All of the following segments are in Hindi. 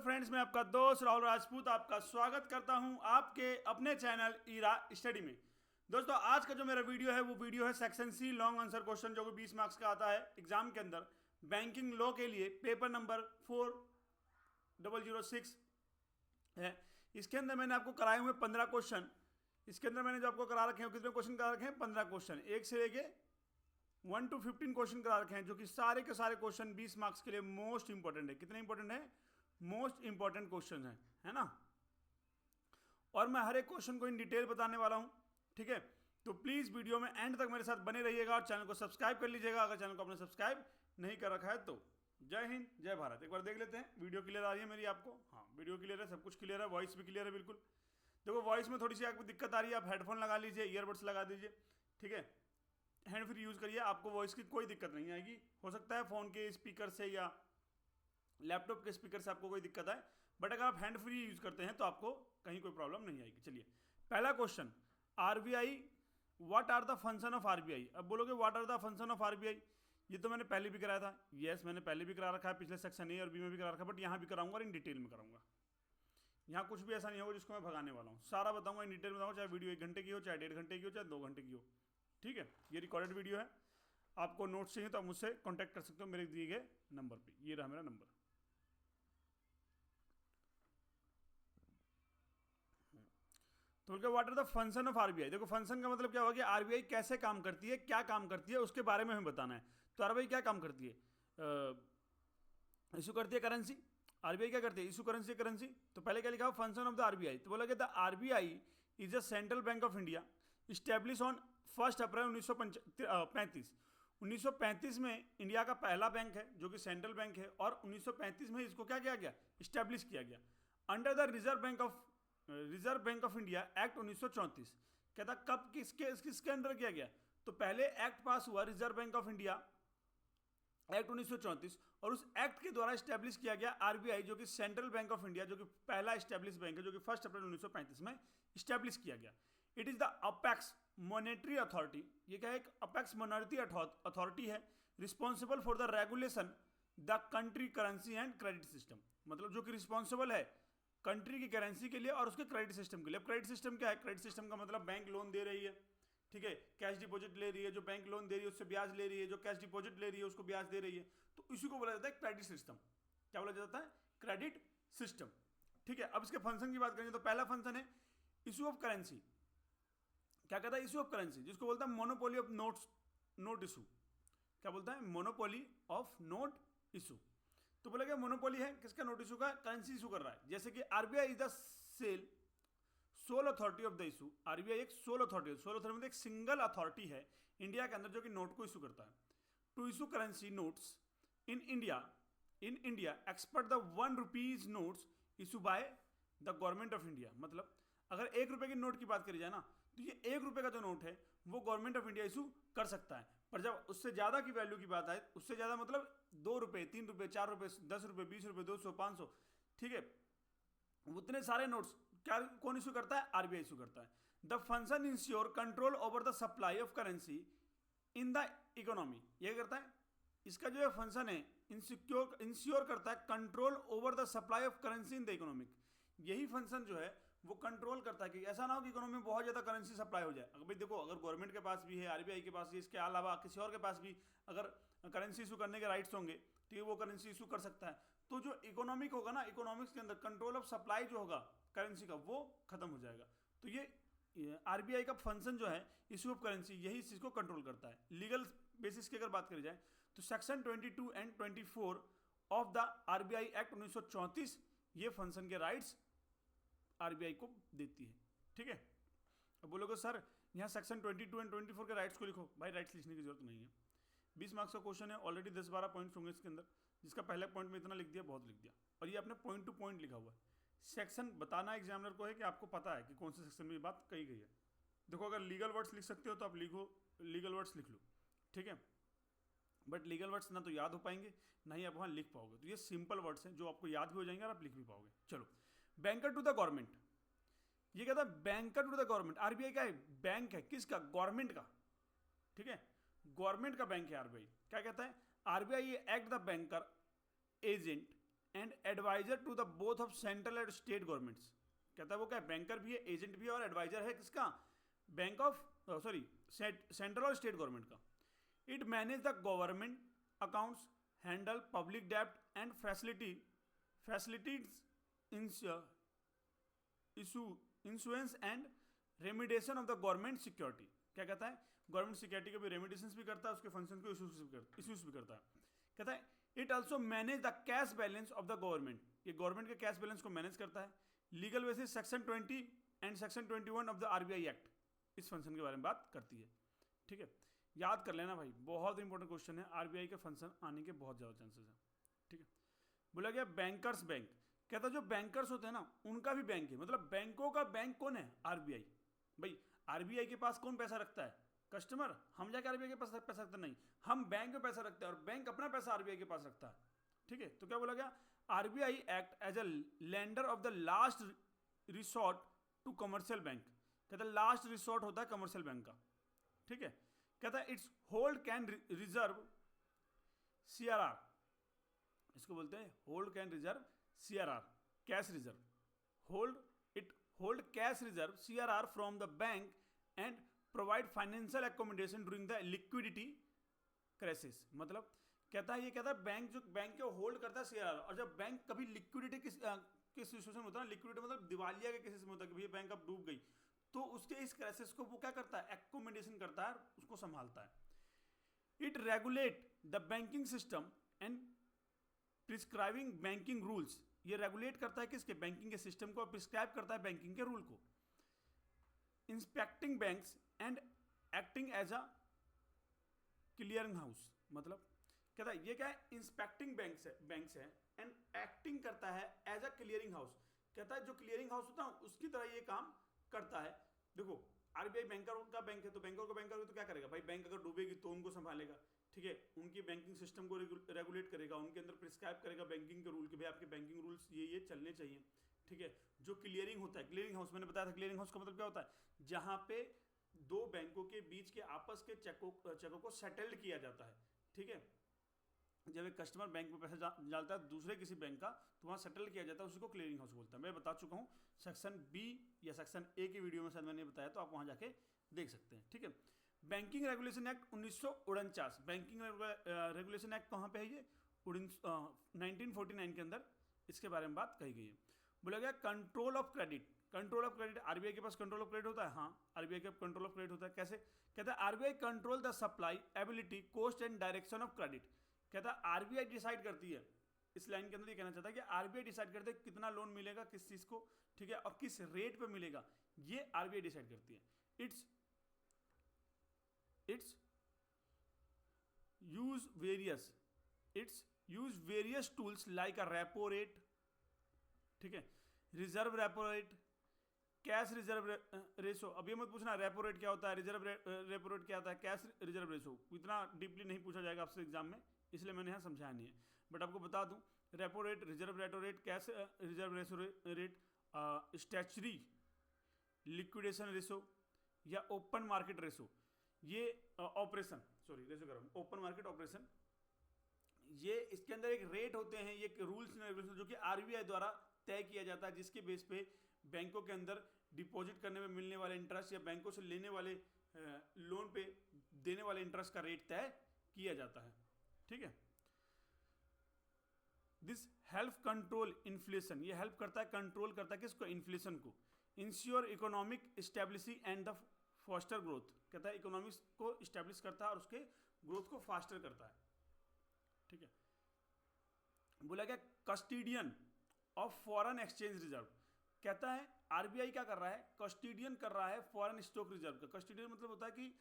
फ्रेंड्स, मैं आपका दोस्त राहुल राजपूत आपका स्वागत करता हूं आपके अपने चैनल ईरा स्टडी में। दोस्तों, आज का जो मेरा वीडियो है वो वीडियो है section C long answer question, जो कि 20 मार्क्स का आता है एग्जाम के अंदर बैंकिंग लॉ के लिए। पेपर नंबर 4006 है। इसके अंदर मैंने आपको कराए हुए 15 क्वेश्चन। इसके अंदर मैंने जो आपको करा रखे हैं, कितने क्वेश्चन करा रखे हैं? 15 क्वेश्चन, 1 से लेके 1 to 15 क्वेश्चन करा रखे हैं, जो कि सारे के सारे क्वेश्चन 20 मार्क्स के लिए मोस्ट इंपॉर्टेंट है। कितने इंपॉर्टेंट है? मोस्ट इंपॉर्टेंट क्वेश्चन है ना। और मैं हर एक क्वेश्चन को इन डिटेल बताने वाला हूं, ठीक है। तो प्लीज वीडियो में एंड तक मेरे साथ बने रहिएगा और चैनल को सब्सक्राइब कर लीजिएगा अगर चैनल को आपने सब्सक्राइब नहीं कर रखा है तो। जय हिंद, जय भारत। एक बार देख लेते हैं वीडियो क्लियर आ रही है मेरी आपको? हाँ, वीडियो क्लियर है, सब कुछ क्लियर है, वॉइस भी क्लियर है बिल्कुल। देखो, वॉइस में थोड़ी सी आपको दिक्कत आ रही है, आप हेडफोन लगा लीजिए, ईयरबड्स लगा दीजिए, ठीक है। हैंड फ्री यूज करिए, आपको वॉइस की कोई दिक्कत नहीं आएगी। हो सकता है फोन के स्पीकर से या लैपटॉप के स्पीकर से आपको कोई दिक्कत आए, बट अगर आप हैंड फ्री यूज करते हैं तो आपको कहीं कोई प्रॉब्लम नहीं आएगी। चलिए, पहला question, RBI, what are the function of RBI. अब बोलोगे what are the function of RBI, ये तो मैंने पहले भी कराया था। यस, मैंने पहले भी करा रखा है, पिछले सेक्शन ए और बी में भी करा रखा है, बट यहाँ भी कराऊंगा और इन डिटेल में कराऊंगा। यहाँ कुछ भी ऐसा नहीं होगा जिसको मैं भगाने वाला हूँ, सारा बताऊंगा इन डिटेल में बताऊंगा, चाहे वीडियो 1 घंटे की हो, चाहे 1.5 घंटे की हो, चाहे 2 घंटे की हो, ठीक है। ये रिकॉर्डेड वीडियो है। आपको नोट्स चाहिए तो आप मुझसे कॉन्टैक्ट कर सकते हो मेरे दिए गए नंबर पर। ये रहा मेरा नंबर। तो बोल what are the function of RBI. देखो, फंक्शन का मतलब क्या होगा कि आरबीआई कैसे काम करती है, क्या काम करती है, उसके बारे में हमें बताना है। तो आरबीआई क्या काम करती है? इशू करती है करेंसी। आरबीआई क्या करती है? Issue currency. तो पहले क्या लिखा हो? Function of the RBI. तो बोला कि the RBI is a central bank of India, establish on 1 अप्रैल 1935। 1935 में इंडिया का पहला बैंक है जो कि सेंट्रल बैंक है, और 1935 में इसको क्या किया गया? स्टैब्लिश किया गया under the reserve bank of India act 1934। कहता कब किसके अंडर किया गया? तो पहले एक्ट पास हुआ reserve bank of India act 1934, और उस एक्ट के द्वारा स्टैब्लिश किया गया आरबीआई, जो कि सेंट्रल बैंक ऑफ इंडिया, जो कि पहला स्टैब्लिश बैंक है, जो कि 1 अप्रैल 1935 में स्टैब्लिश किया गया। It is the apex monetary authority. ये क्या है? एक अपेक्स मॉनेटरी अथॉरिटी है, responsible for the regulation the country currency and credit system. मतलब जो कि रिस्पॉन्सिबल है कंट्री की करेंसी के लिए और उसके क्रेडिट सिस्टम के लिए। अब क्रेडिट सिस्टम क्या है? क्रेडिट सिस्टम का मतलब बैंक लोन दे रही है, ठीक है, कैश डिपॉजिट ले रही है, जो बैंक लोन दे रही है उससे ब्याज ले रही है, जो कैश डिपॉजिट ले रही है उसको ब्याज दे रही है, तो इसी को बोला जाता है क्रेडिट सिस्टम। क्या बोला जाता है? क्रेडिट सिस्टम, ठीक है। अब इसके फंक्शन की बात करें तो पहला फंक्शन है इशू ऑफ करेंसी। क्या कहता है? इशू ऑफ करेंसी, जिसको बोलता है मोनोपोली ऑफ नोट इशू। क्या बोलता है? Monopoly of note issue. तो बोला गया मोनोपोली है किसका? नोट इशू का। करेंसी इशू कर रहा है, जैसे कि RBI is the soul authority of the issue. RBI एक सोल अथॉरिटी मतलब एक सिंगल अथॉरिटी है इंडिया के अंदर जो कि नोट को इशू करता है। To issue currency notes in India except the 1 rupees notes issue by the government of India. मतलब अगर 1 रुपए की नोट की बात करी जाए ना, तो ये 1 रुपए का जो नोट है वो गवर्नमेंट ऑफ इंडिया इशू कर सकता है। पर जब उससे ज्यादा की वैल्यू की बात आए, उससे ज्यादा मतलब 2 रुपए, 3 रुपए, 4 रुपए, 10 रुपए, 20 रुपए, 200, 500, ठीक है, उतने सारे नोट्स क्या कौन इशू करता है? आरबीआई इशू करता है। The function ensure control over the supply of currency in the economy. ये करता है, इसका जो फंक्शन है इंश्योर करता है control over the supply of currency in the economic. यही फंक्शन जो है वो कंट्रोल करता है कि ऐसा ना हो कि इकोनॉमी में बहुत ज्यादा करेंसी सप्लाई हो जाए। अगर भाई देखो, अगर गवर्नमेंट के पास भी है, आरबीआई के पास भी, इसके अलावा किसी और के पास भी अगर करेंसी इशू करने के राइट्स होंगे तो ये वो करेंसी इशू कर सकता है। तो जो इकोनॉमिक होगा ना, इकोनॉमिक्स के अंदर कंट्रोल ऑफ सप्लाई जो होगा करेंसी का, वो खत्म हो जाएगा। तो ये आरबीआई का फंक्शन जो है इशू ऑफ करेंसी, यही इस चीज को कंट्रोल करता है। लीगल बेसिस की अगर बात करी जाए तो section 22 and 24 of the RBI act 1934 ये फंक्शन के राइट्स आरबीआई को देती है, ठीक है। अब बोलोगे सर यहाँ सेक्शन 22 एंड 24 के राइट्स को लिखो। भाई राइट्स लिखने की जरूरत नहीं है। 20 मार्क्स का क्वेश्चन है, ऑलरेडी 10-12 पॉइंट्स होंगे इसके अंदर, जिसका पहले पॉइंट में इतना लिख दिया, बहुत लिख दिया, और ये आपने पॉइंट टू पॉइंट लिखा हुआ है। सेक्शन बताना एग्जामिनर को है कि आपको पता है कि कौन से सेक्शन में ये बात कही गई है। देखो, अगर लीगल वर्ड्स लिख सकते हो तो आप लिखो, लीगल वर्ड्स लिख लो, ठीक है, बट लीगल वर्ड्स ना तो याद हो पाएंगे ना ही आप वहाँ लिख पाओगे। तो ये सिंपल वर्ड्स हैं जो आपको याद भी हो जाएंगे और आप लिख भी पाओगे। चलो, बैंकर टू द गवर्नमेंट। ये कहता है banker to the government. RBI क्या है? बैंक है। किसका? गवर्नमेंट का, ठीक है, गवर्नमेंट का बैंक है आरबीआई। क्या कहता है? RBI act the banker agent and advisor to the both of central and state governments. कहता है वो क्या बैंकर भी है, एजेंट भी है और एडवाइजर है किसका, बैंक ऑफ सॉरी सेंट्रल और स्टेट गवर्नमेंट का। It manage the government accounts, handle public डेब्ट and facilities insurance and remediation of the government security. क्या कहता है, गवर्नमेंट सिक्योरिटी के भी रेमिडेशन भी करता है, उसके फंक्शन को इश्यूज भी करता है। कहता है it also manage the cash balance of the government, ये गवर्नमेंट के कैश बैलेंस को मैनेज करता है। Legal basis section 20 and section 21 of the RBI act इस फंक्शन के बारे में बात करती है। ठीक है, याद कर लेना भाई, बहुत इंपॉर्टेंट क्वेश्चन है, आरबीआई के फंक्शन आने के बहुत ज़्यादा चांसेस हैं। ठीक है, बोला गया बैंकर्स बैंक। कहता है जो बैंकर्स होते हैं ना उनका भी बैंक है, मतलब बैंकों का बैंक कौन है, आरबीआई। भाई आरबीआई के पास कौन पैसा रखता है, कस्टमर। हम जाके आरबीआई के पास पैसा रखते नहीं, हम बैंक में पैसा रखते हैं और बैंक अपना पैसा आरबीआई के पास रखता है। ठीक है, तो क्या बोला गया, RBI act as a lender of the last resort to commercial bank. कहता है लास्ट रिसोर्ट होता है कमर्शियल बैंक का। ठीक है, कहता है it's hold can reserve CRR, इसको बोलते हैं hold can reserve CRR, cash reserve. Hold cash reserve CRR from the bank and provide financial accommodation during the liquidity crisis. मतलब कहता है, ये कहता है बैंक जो बैंक को होल्ड करता है सीआरआर, और जब बैंक कभी लिक्विडिटी किस सिचुएशन में होता है, लिक्विडिटी मतलब दिवालिया के केसेस में होता है कि भैया बैंक अब डूब गई, तो उसके इस क्राइसिस को वो क्या करता है, एकोमोडेशन करता है, उसको संभालता है। It regulate the banking system and prescribing banking rules, ये रेगुलेट करता है किसके, बैंकिंग के सिस्टम को, और प्रिस्क्राइब करता है बैंकिंग के रूल को। Inspecting banks and acting as a clearing house, मतलब कहता है ये क्या है, इंस्पेक्टिंग बैंक्स है एंड एक्टिंग करता है एज अ क्लियरिंग हाउस। कहता है जो क्लियरिंग हाउस होता है उसकी तरह ये काम करता है। देखो आरबीआई बैंकर का बैंक है, तो बैंकर का बैंकर तो क्या करेगा भाई, बैंक अगर डूबेगी तो उनको संभालेगा। ठीक है, उनकी बैंकिंग सिस्टम को रेगुलेट करेगा, उनके अंदर प्रिस्क्राइब करेगा बैंकिंग के रूल कि भाई आपके बैंकिंग रूल्स ये चलने चाहिए। ठीक है, जो क्लियरिंग होता है, क्लियरिंग हाउस मैंने बताया था, क्लियरिंग हाउस का मतलब क्या होता है, जहां पे दो बैंकों के बीच के आपस के चेकों को सेटल्ड किया जाता है। ठीक है, जब एक कस्टमर बैंक में पैसा डालता है दूसरे किसी बैंक का, तो वहाँ सेटल किया जाता है, उसी को क्लियरिंग हाउस बोलता है। मैं बता चुका हूँ सेक्शन बी या सेक्शन ए की वीडियो में शायद मैंने बताया, तो आप वहाँ जाके देख सकते हैं। ठीक है, banking regulation act 1949, banking regulation act कहाँ पे है, ये 1949 के अंदर इसके बारे में बात कही गई है। बोला गया control of credit, control of credit, RBI के पास कंट्रोल ऑफ क्रेडिट होता है, हाँ आरबीआई के पास कंट्रोल ऑफ क्रेडिट होता है। कैसे, कहता है RBI control the supply, ability, cost and direction of credit. कहता है आरबीआई डिसाइड करती है, इस लाइन के अंदर ये कहना चाहता है कि आरबीआई डिसाइड करती है कितना लोन मिलेगा किस चीज को, ठीक है, और किस रेट पे मिलेगा, ये आरबीआई डिसाइड करती है। It's use various tools like a repo rate, ठीक है, reserve repo rate, cash reserve ratio. अब ये मत पूछना रेपो रेट क्या होता है, रिजर्व रेपो रेट क्या होता है, कैश रिजर्व रेशो, इतना डीपली नहीं पूछा जाएगा आपसे एग्जाम में, इसलिए मैंने यहाँ समझाया नहीं है, बट आपको बता दूं repo rate, reserve repo rate, cash reserve ratio rate, statutory liquidation ratio या ओपन मार्केट रेशो, ये ऑपरेशन सॉरी रेशो कर रहा हूँ, ओपन मार्केट ऑपरेशन, ये इसके अंदर एक रेट होते हैं, ये रूल्स एंड रेगुलेशन जो कि आरबीआई द्वारा तय किया जाता है, जिसके बेस पे बैंकों के अंदर डिपॉजिट करने में मिलने वाले इंटरेस्ट या बैंकों से लेने वाले लोन पे देने वाले इंटरेस्ट का रेट तय किया जाता है। ठीक है, दिस हेल्प कंट्रोल इन्फ्लेशन, ये हेल्प करता है, कंट्रोल करता है किसको, इन्फ्लेशन को। Ensure economic stability and the faster growth, कहता है इकोनॉमिक्स को स्टेब्लिश करता है और उसके ग्रोथ को फास्टर करता है। ठीक है, बोला गया custodian of foreign exchange reserve, कहता है आरबीआई क्या कर रहा है, कस्टोडियन कर रहा है फॉरेन स्टॉक रिजर्व का। कस्टोडियन मतलब होता है कि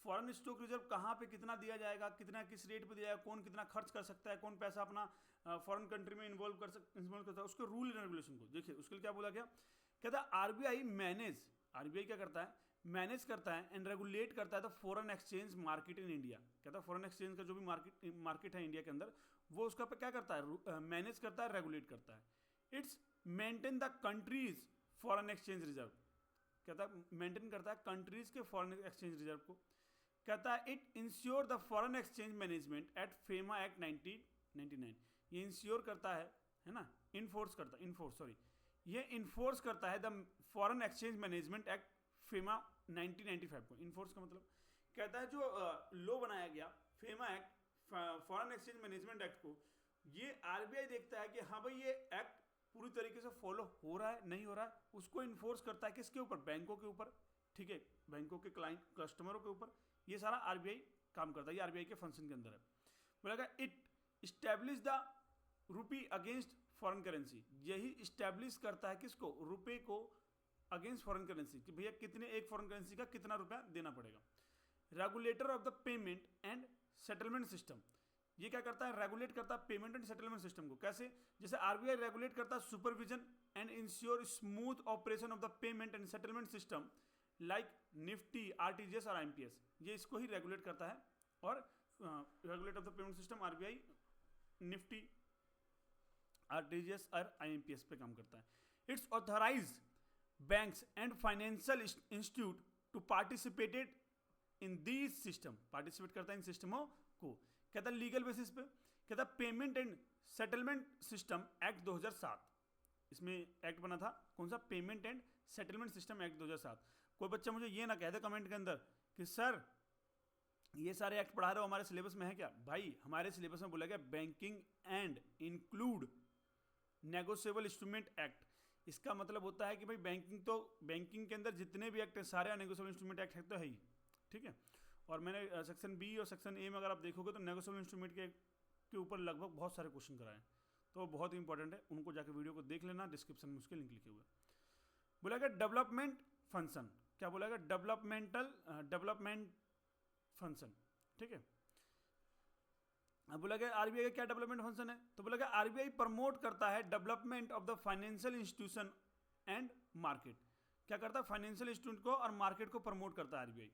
फॉरेन स्टॉक रिजर्व कहाँ पे कितना दिया जाएगा, कितना किस रेट पे दिया जाएगा, कौन कितना खर्च कर सकता है, कौन पैसा अपना फॉरेन कंट्री में इन्वॉल्व करता है, उसके रूल एंड रेगुलेशन को। देखिए उसके लिए क्या बोला गया, कहता है आरबीआई मैनेज, आरबीआई क्या करता है, मैनेज करता है एंड रेगुलेट करता है the foreign exchange market in India. कहता है फॉरेन एक्सचेंज का जो भी मार्केट है इंडिया के अंदर, वो उसका पे क्या करता है, मैनेज करता है, रेगुलेट करता है। It's maintain the countries foreign exchange reserve, कहता है मेंटेन करता है कंट्रीज के फॉरेन एक्सचेंज रिजर्व को। कहता है it ensure the foreign exchange management eight FEMA act 1999, ये इंश्योर करता है है ना, ये इन्फोर्स करता है the foreign exchange management act FEMA 1995 को। इन्फोर्स का मतलब कहता है जो लॉ बनाया गया FEMA act foreign exchange management act को, ये आरबीआई देखता है कि हाँ भाई ये एक्ट पूरी तरीके से फॉलो हो रहा है नहीं हो रहा है, उसको इन्फोर्स करता है किसके ऊपर, बैंकों के ऊपर, ठीक है, बैंकों के क्लाइंट कस्टमरों के ऊपर, ये सारा आरबीआई काम करता है, ये आरबीआई के फंक्शन के अंदर है। बोला it establish the rupee against foreign currency, यही स्टैब्लिश करता है किसको, रुपए को अगेंस्ट फॉरेन करेंसी, कि भैया कितने एक फॉरेन करेंसी का कितना रुपया देना पड़ेगा। Regulator of the payment and settlement system, ये क्या करता है, रेगुलेट करता है पेमेंट एंड सेटलमेंट सिस्टम को। कैसे, जैसे आरबीआई रेगुलेट करता है supervision and ensure smooth operation of the payment and settlement system like NEFT, RTGS और आईएमपीएस, ये इसको ही रेगुलेट करता है। और regulate of the payment system RBI NEFT, RTGS और आईएमपीएस पे काम करता है। It's authorise banks and financial institute to participated in these system, participate करता है इन सिस्टमों को। कहता है लीगल बेसिस पे, कहता है payment and settlement system act 2007, इसमें एक्ट बना था कौन सा, payment and settlement system act 2007। कोई बच्चा मुझे ये ना कह दे कमेंट के अंदर कि सर ये सारे एक्ट पढ़ा रहे हो हमारे सिलेबस में है क्या, भाई हमारे सिलेबस में बोला गया banking and include negotiable instrument act. इसका मतलब होता है कि भाई बैंकिंग के अंदर जितने भी एक्ट है सारे नेगोशिएबल इंस्ट्रूमेंट एक्ट तो है ही, ठीक है। और मैंने सेक्शन बी और सेक्शन ए में अगर आप देखोगे तो नेगोशिएबल इंस्ट्रूमेंट के ऊपर लगभग बहुत सारे क्वेश्चन कराए हैं, तो वो बहुत इंपॉर्टेंट है, उनको जाकर वीडियो को देख लेना, डिस्क्रिप्शन में उसके लिंक लिखे हुए। बोला गया डेवलपमेंट फंक्शन, क्या बोला गया, डेवलपमेंट फंक्शन, ठीक है। अब बोला गया आरबीआई का क्या डेवलपमेंट फंक्शन है, तो बोला गया आरबीआई प्रमोट करता है development of the financial institution and market, क्या करता है, फाइनेंशियल इंस्टीट्यूट को और मार्केट को प्रमोट करता है RBI.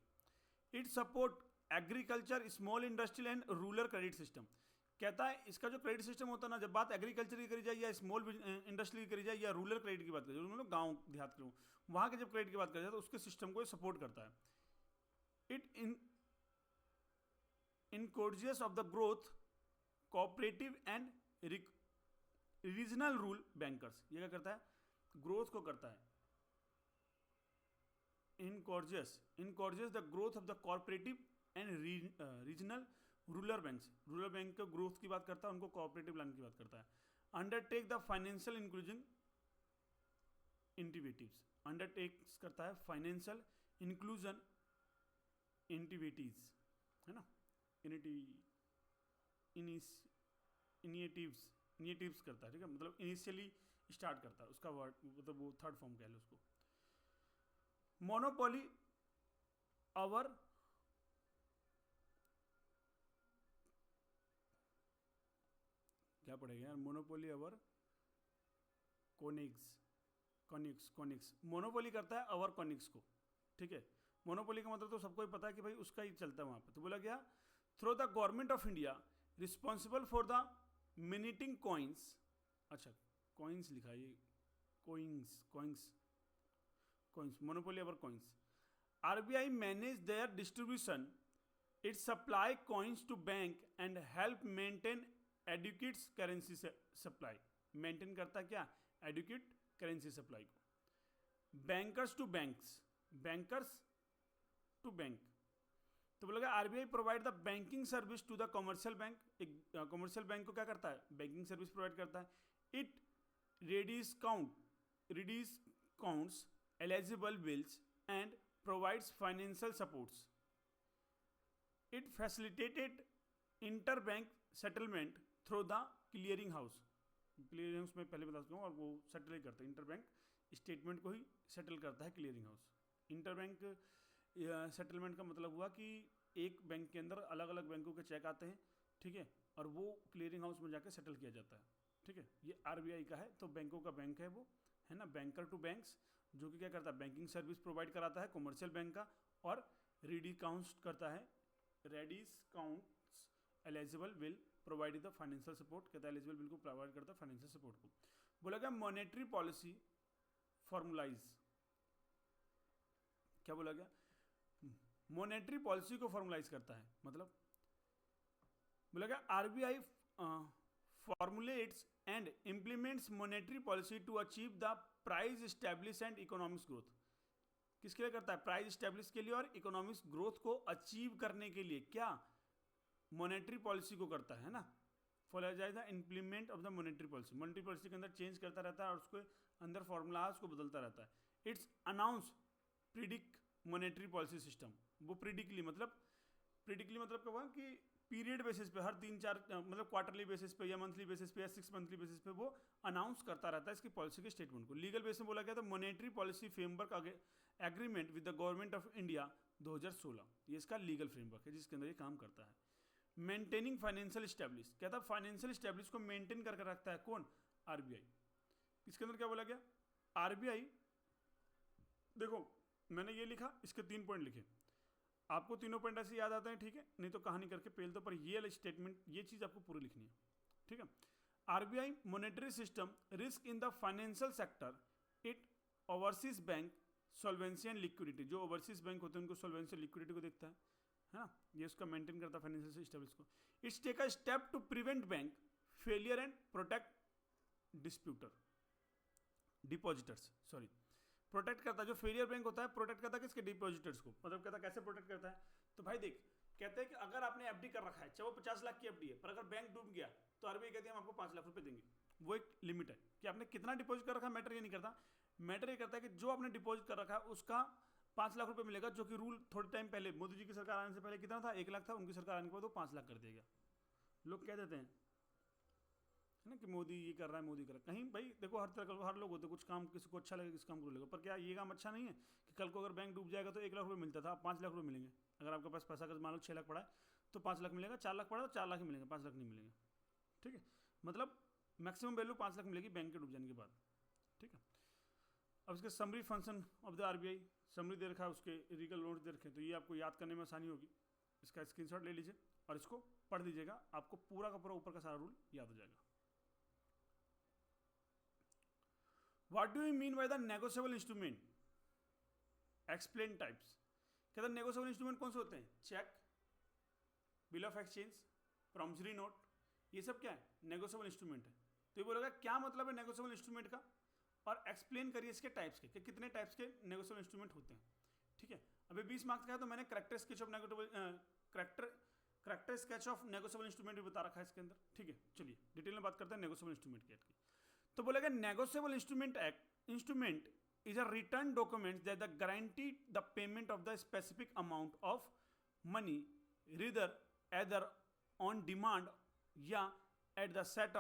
It support agriculture, small industrial and rural credit system, कहता है इसका जो क्रेडिट सिस्टम होता है ना, जब बात एग्रीकल्चर की करी जाए या स्मॉल इंडस्ट्री की करी जाए या रूरल क्रेडिट की बात करी जाए, मतलब गाँव देहात के वहाँ के जब क्रेडिट की बात करी जाए तो उसके सिस्टम को सपोर्ट करता है। It encourages of the growth cooperative and regional rule bankers, ये क्या करता है, ग्रोथ को करता है, encourages the growth of the corporative and regional rural banks, rural bank के ग्रोथ की बात करता है, उनको कोऑपरेटिव लाइन की बात करता है। Undertake the financial inclusion initiatives, undertakes करता है फाइनेंशियल इंक्लूजन इंटीवेटिव्स, है ना, इनिशिएटिव्स करता है, ठीक है, मतलब इनिशियली स्टार्ट करता है, उसका वर्ड मतलब वो थर्ड फॉर्म कह लो उसको। मोनोपोली अवर क्या पड़ेगा यार, मोनोपोली अवर कॉनिक्स, मोनोपोली करता है अवर कॉनिक्स को, ठीक है। मोनोपोली का मतलब तो सबको ही पता है कि भाई उसका ही चलता है वहां पर। तो बोला गया through the government of India responsible for the minting coins, अच्छा कॉइन्स लिखा है, coins, monopoly over coins. RBI manage their distribution, it supply coins to bank and help maintain adequate currency supply, maintain करता है क्या, एडुकेट करेंसी सप्लाई को। बैंकर्स टू बैंक, तो बोला RBI provide the banking service to the commercial bank, एक कॉमर्शियल बैंक को क्या करता है, बैंकिंग सर्विस प्रोवाइड करता है। It reduce counts eligible bills and provides financial supports. It facilitated interbank settlement through the clearing house. Clearing house में पहले बता चुका हूँ, और वो सेटल ही करता है, इंटरबैंक स्टेटमेंट को ही सेटल करता है क्लियरिंग हाउस। इंटरबैंक सेटलमेंट का मतलब हुआ कि एक बैंक के अंदर अलग अलग बैंकों के चेक आते हैं, ठीक है, और वो क्लियरिंग हाउस में जाकर सेटल किया जाता है, ठीक है। ये आरबीआई का है, तो बैंकों का बैंक है वो, है ना, बैंकर टू बैंक्स, जो कि क्या करता है, बैंकिंग सर्विस प्रोवाइड कराता है कॉमर्शियल बैंक का, और रेडिकाउंट्स करता है, rediscounts eligible bill provide the financial support, कहता है एलिजिबल बिल को प्रोवाइड करता है फाइनेंशियल सपोर्ट को। बोला गया मॉनेटरी पॉलिसी फॉर्मुलाइज, क्या बोला गया, मॉनेटरी पॉलिसी को फॉर्मुलाइज करता है, मतलब बोला गया RBI formulates and implements monetary policy to achieve the price establish and economics growth. किसके लिए करता है? प्राइस स्टैब्लिश के लिए और इकोनॉमिक्स ग्रोथ को अचीव करने के लिए क्या मॉनेटरी पॉलिसी को करता है ना. फॉलो जाएगा implement of the monetary policy. Monetary policy के अंदर चेंज करता रहता है और उसके अंदर फॉर्मूलाज को बदलता रहता है. It's announce predict monetary policy system. वो प्रिडिक्टली मतलब क्या हुआ कि पीरियड बेसिस पे हर 3-4 मतलब क्वार्टरली बेसिस पे या मंथली बेसिस पे या 6 मंथली बेसिस पे वो अनाउंस करता रहता है इसकी पॉलिसी के स्टेटमेंट को. लीगल बेस में बोला गया था monetary policy framework agreement with the government of India 2016. ये इसका लीगल फ्रेमवर्क है जिसके अंदर ये काम करता है. Maintaining financial establish. क्या था? फाइनेंशियल स्टैब्लिश को मेंटेन करके रखता है कौन? आरबीआई. इसके अंदर क्या बोला गया? आरबीआई, देखो मैंने ये लिखा, इसके 3 पॉइंट लिखे. आपको तीनों पॉइंट ऐसे याद आते हैं, ठीक है, नहीं तो कहानी करके पेल दो, पर ये स्टेटमेंट, ये चीज आपको पूरी लिखनी है, ठीक है. RBI monetary system risk in the financial sector. It overseas bank solvency and liquidity. जो ओवरसीज बैंक होते हैं उनको सॉल्वेंसी और लिक्विडिटी को देखता है ना. ये उसका मेंटेन करता है फाइनेंशियल स्टेबलिटी को. It's take a step to prevent bank failure and protect depositors. Sorry, protect करता है जो फेलियर बैंक होता है, प्रोटेक्ट करता है किसके? डिपॉजिटर्स को. मतलब कहता है कैसे प्रोटेक्ट करता है? तो भाई देख, कहते हैं कि अगर आपने एफडी कर रखा है, चाहे वो 50 लाख की एफडी है, पर अगर बैंक डूब गया तो आरबीआई कहती है हम आपको 5 लाख रुपए देंगे. वो एक लिमिट है कि आपने कितना डिपॉजिट कर रखा है, मैटर ये नहीं करता. मैटर ये करता है कि जो आपने डिपॉजिट कर रखा है उसका 5 लाख रुपए मिलेगा, जो कि रूल थोड़े टाइम पहले मोदी जी की सरकार आने से पहले कितना था? 1 लाख था. उनकी सरकार आने के बाद वो 5 लाख कर दिया गया. लोग कह देते हैं ना कि मोदी ये कर रहा है, मोदी कर रहा है. कहीं भाई देखो, हर तरह हर लोग होते हैं, कुछ काम किसी को अच्छा लगेगा, किसी काम को लगेगा. पर क्या ये काम अच्छा नहीं है कि कल को अगर बैंक डूब जाएगा तो 1 लाख रुपये मिलता था, 5 लाख रुपये मिलेंगे. अगर आपके पास पैसा का मान लो 6 लाख पड़ा है तो 5 लाख मिलेगा, 4 लाख पड़ा तो 4 लाख ही मिलेंगे, 5 लाख नहीं मिलेंगे. ठीक है, मतलब मैक्सिमम वैल्यू 5 लाख मिलेगी बैंक के डूब जाने के बाद. ठीक है, अब इसके summary function of the RBI summary दे रखा है, उसके लीगल नोट दे रखे, तो ये आपको याद करने में आसानी होगी. इसका स्क्रीनशॉट ले लीजिए और इसको पढ़ लीजिएगा, आपको पूरा का पूरा ऊपर का सारा रूल याद हो जाएगा. What do you mean by the negotiable instrument? Explain types. कहता है negotiable instrument कौन से होते हैं? Cheque, bill of exchange, promissory note, ये सब क्या है? नेगोशिएबल इंस्ट्रूमेंट है. तो ये बोलेगा क्या मतलब है नेगोशिएबल इंस्ट्रूमेंट का, और एक्सप्लेन करिए इसके टाइप्स के, कि कितने टाइप्स के नेगोशिएबल इंस्ट्रूमेंट होते हैं. ठीक है, अभी 20 मार्क्स का है तो मैंने character sketch of negotiable instrument भी बता रखा है इसके अंदर. ठीक है, चलिए डिटेल में बात करते हैं नेगोशिएबल इंस्ट्रूमेंट की. तो बोलेगा negotiable instrument is a return document that the guarantee the payment of the specific amount of money either on demand या at the set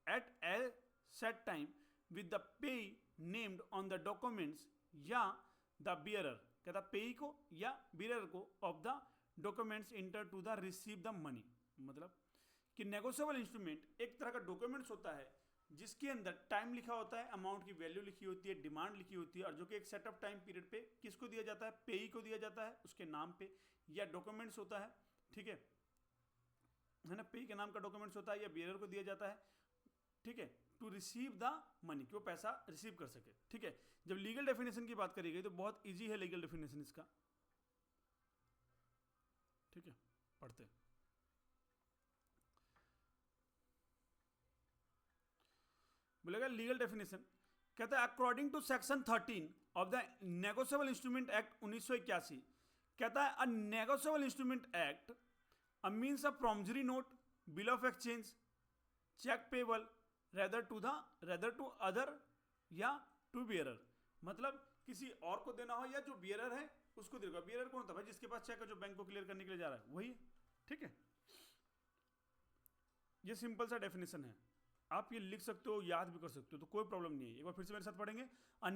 at a set time with the pay named on the documents या the bearer. कहता पेई को या bearer को of the documents enter to the receive the money. मतलब कि नेगोशिएबल इंस्ट्रूमेंट एक तरह का डॉक्यूमेंट्स होता है जिसके अंदर टाइम लिखा होता है, अमाउंट की वैल्यू लिखी होती है, डिमांड लिखी होती है, और जो कि एक सेट ऑफ टाइम पीरियड पे किसको दिया जाता है? पेई को दिया जाता है उसके नाम पे, या डॉक्यूमेंट्स होता है. ठीक है ना, पेई के नाम का डॉक्यूमेंट्स होता है या बियरर को दिया जाता है. ठीक है, टू रिसीव द मनी, कि वो पैसा रिसीव कर सके. ठीक है, जब लीगल डेफिनेशन की बात करी गई तो बहुत इजी है लीगल डेफिनेशन इसका. ठीक है, पढ़ते हैं. बोलेगा लीगल डेफिनेशन, कहता है according to section 13 of the negotiable instrument act 1981, कहता है a negotiable instrument act a means a promissory note, bill of exchange, cheque payable rather to other या टू बियरर. मतलब किसी और को देना हो या जो बियरर है उसको देगा. बियरर कौन होता है? जिसके पास चेक है, जो बैंक को क्लियर करने के लिए जा रहा है, वही है. ठीक है, ये सिंपल सा डेफिनेशन है, आप ये लिख सकते हो, याद भी कर सकते हो, तो कोई प्रॉब्लम नहीं है. एक बार फिर से मेरे साथ पढ़ेंगे. A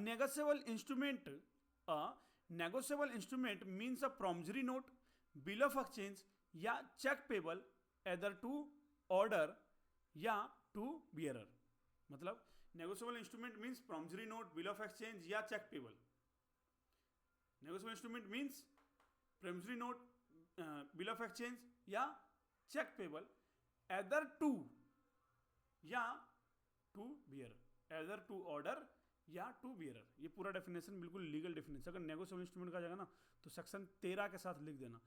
negotiable instrument means a promissory note, bill of exchange या cheque payable either to order या टू बियरर. मतलब negotiable instrument means promissory note, bill of exchange या cheque payable. Negotiable instrument means promissory note, bill of exchange या चेक पेबल एदर टू या to bearer, either to order या टू बियरर. ये पूरा डेफिनेशन बिल्कुल लीगल डेफिनेशन. अगर नेगोशिएबल इंस्ट्रूमेंट का जाएगा ना तो सेक्शन 13 के साथ लिख देना.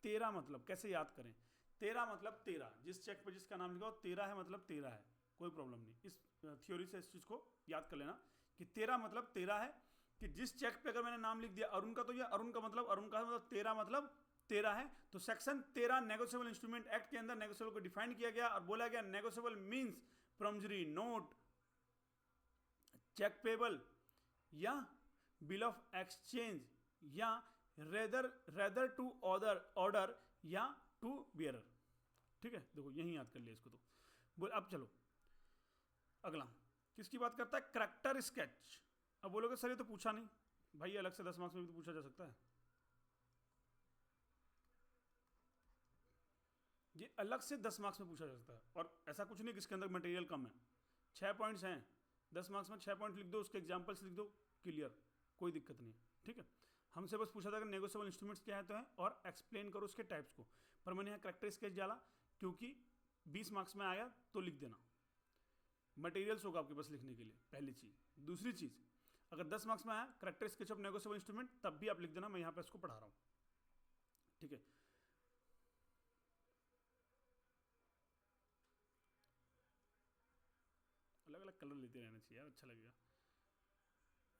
13 मतलब कैसे याद करें? 13 मतलब 13, जिस चेक पे जिसका नाम लिखा हो 13 है मतलब 13 है, कोई प्रॉब्लम नहीं। इस थ्योरी से इस चीज को याद कर लेना कि 13 मतलब 13 है, कि जिस चेक पे अगर मैंने नाम लिख दिया अरुण का, तो ये अरुण का मतलब 13 मतलब 13 है। तो सेक्शन 13 नेगोशिएबल इंस्ट्रूमेंट एक्ट के अंदर नेगोशिएबल को डिफाइन किया गया और बोला गया negotiable means promissory note, cheque payable या बिल ऑफ एक्सचेंज या रेदर टू ऑर्डर या टू बियरर। ठीक है, देखो यही याद कर लिया इसको। तो बोल अब चलो अगला किसकी बात करता है, करैक्टर स्केच। अब बोलोगे सर ये तो पूछा नहीं, भाई अलग से 10 मार्क्स में भी तो पूछा जा सकता है, ये अलग से 10 मार्क्स में पूछा जा सकता है। और ऐसा कुछ नहीं कि इसके अंदर मटेरियल कम है, 6 पॉइंट्स हैं, 10 मार्क्स में 6 पॉइंट लिख दो, उसके एग्जाम्पल्स लिख दो, क्लियर, कोई दिक्कत नहीं। ठीक है, हमसे बस पूछा था कि नेगोशिएबल इंस्ट्रूमेंट्स क्या है तो है, और एक्सप्लेन करो उसके टाइप्स को। पर मैंने यहाँ करैक्टर स्केच डाला क्योंकि 20 मार्क्स में आया तो लिख देना, मटेरियल्स होगा आपके पास लिखने के लिए, पहली चीज। दूसरी चीज, अगर 10 मार्क्स में आया character sketch of negotiable instrument, तब भी आप लिख देना, मैं यहाँ पे इसको पढ़ा रहा हूँ। ठीक है, अलग अलग कलर लेते रहना चाहिए यार, अच्छा लगेगा।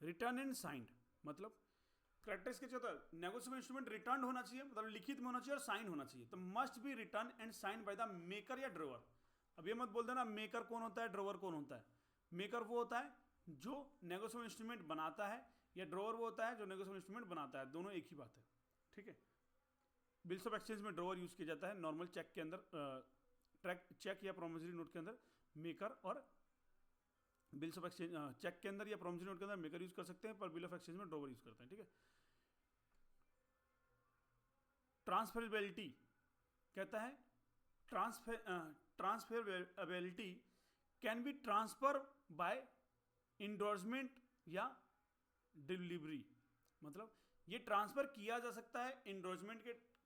रिटर्न एंड साइंड मतलब करैक्टर स्केच होता है नेगोशिएबल इंस्ट्रूमेंट रिटर्न होना चाहिए, मतलब लिखित में होना चाहिए और साइन होना चाहिए। तो must be return and sign by the maker या ड्रॉवर। अब ये मत बोल देना मेकर कौन होता है, ड्रॉवर कौन होता है। मेकर वो होता है जो नेगोशिएबल इंस्ट्रूमेंट बनाता है, या ड्रॉवर वो होता है जो नेगोशिएबल इंस्ट्रूमेंट बनाता है, दोनों एक ही बात है। ठीक है, बिल्स ऑफ एक्सचेंज में ड्रॉवर यूज किया जाता है, नॉर्मल चेक के अंदर, ट्रैक चेक या प्रोमिसरी नोट के अंदर मेकर, और बिल्स ऑफ एक्सचेंज चेक के अंदर या प्रोमिसरी नोट के अंदर मेकर यूज कर सकते हैं, पर बिल ऑफ एक्सचेंज में ड्रॉवर यूज करते हैं। ठीक है, ट्रांसफरेबिलिटी कहता है transferability can be transfer by endorsement या डिलीवरी, मतलब ये ट्रांसफर किया जा सकता है इंडोर्समेंट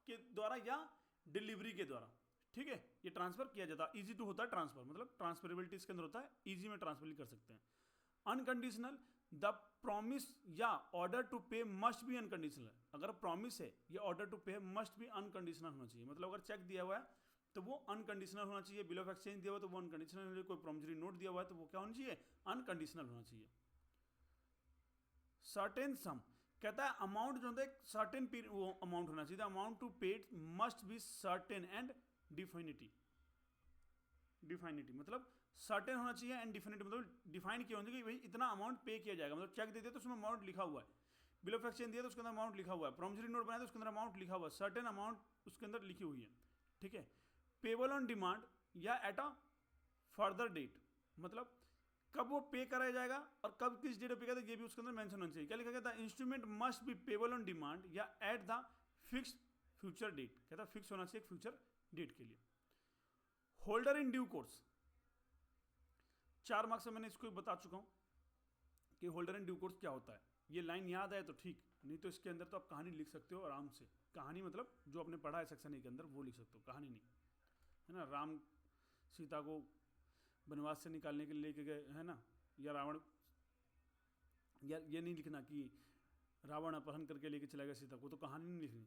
के द्वारा या डिलीवरी के द्वारा। ठीक है, ये ट्रांसफर किया जाता है, इजी टू होता है ट्रांसफर, मतलब ट्रांसफरेबिलिटी इसके अंदर होता है, इजी में ट्रांसफर कर सकते हैं। अनकंडीशनल, द प्रॉमिस या ऑर्डर टू पे मस्ट बी अनकंडीशनल। अगर प्रॉमिस है या ऑर्डर टू पे मस्ट बी अनकंडीशनल होना चाहिए, मतलब अगर चेक दिया हुआ है तो वो अनकंडीशनल होना चाहिए, बिल ऑफ एक्सचेंज दिया हुआ तो वो अनकंडीशनल होना चाहिए, कोई प्रॉमिसरी नोट दिया हुआ है तो वो क्या होना चाहिए, अनकंडीशनल होना चाहिए। सर्टेन सम कहता है अमाउंट जो होता है सर्टेन वो अमाउंट होना चाहिए, amount to paid must be certain and definite. मतलब सर्टेन होना चाहिए एंड डिफिनिटी, मतलब डिफाइन किया होना चाहिए कि भाई इतना अमाउंट पे किया जाएगा, मतलब चेक दे दिया तो उसमें अमाउंट लिखा हुआ है, बिल ऑफ एक्सचेंज दिया तो उसके अंदर अमाउंट लिखा हुआ है, प्रॉमिसरी नोट बनाया तो उसके अंदर अमाउंट लिखा हुआ है, सर्टेन अमाउंट उसके अंदर लिखी हुई है। ठीक है, पेबल ऑन डिमांड या एट अ फर्दर डेट, मतलब कब वो पे कराया जाएगा और कब किस डेट पे करेगा ये भी उसके अंदर मेंशन होना चाहिए। क्या लिखा गया था, instrument must be payable on demand या at the fix future date, कहता फिक्स होना चाहिए फ्यूचर डेट के लिए। Holder in due course, 4 marks में मैंने इसको बता चुका हूं कि होल्डर इन ड्यू कोर्स क्या होता है। ये लाइन याद है तो ठीक, नहीं तो इसके अंदर तो आप कहानी लिख सकते हो आराम से। कहानी मतलब जो आपने पढ़ा है सेक्शन ए के अंदर वो लिख सकते हो, कहानी नहीं, है ना। राम सीता को वनवास से निकालने के लिए लेके गए, है ना, या रावण, या ये नहीं लिखना कि रावण अपहरण करके लेके चला गया सीता को, तो कहानी नहीं लिखनी।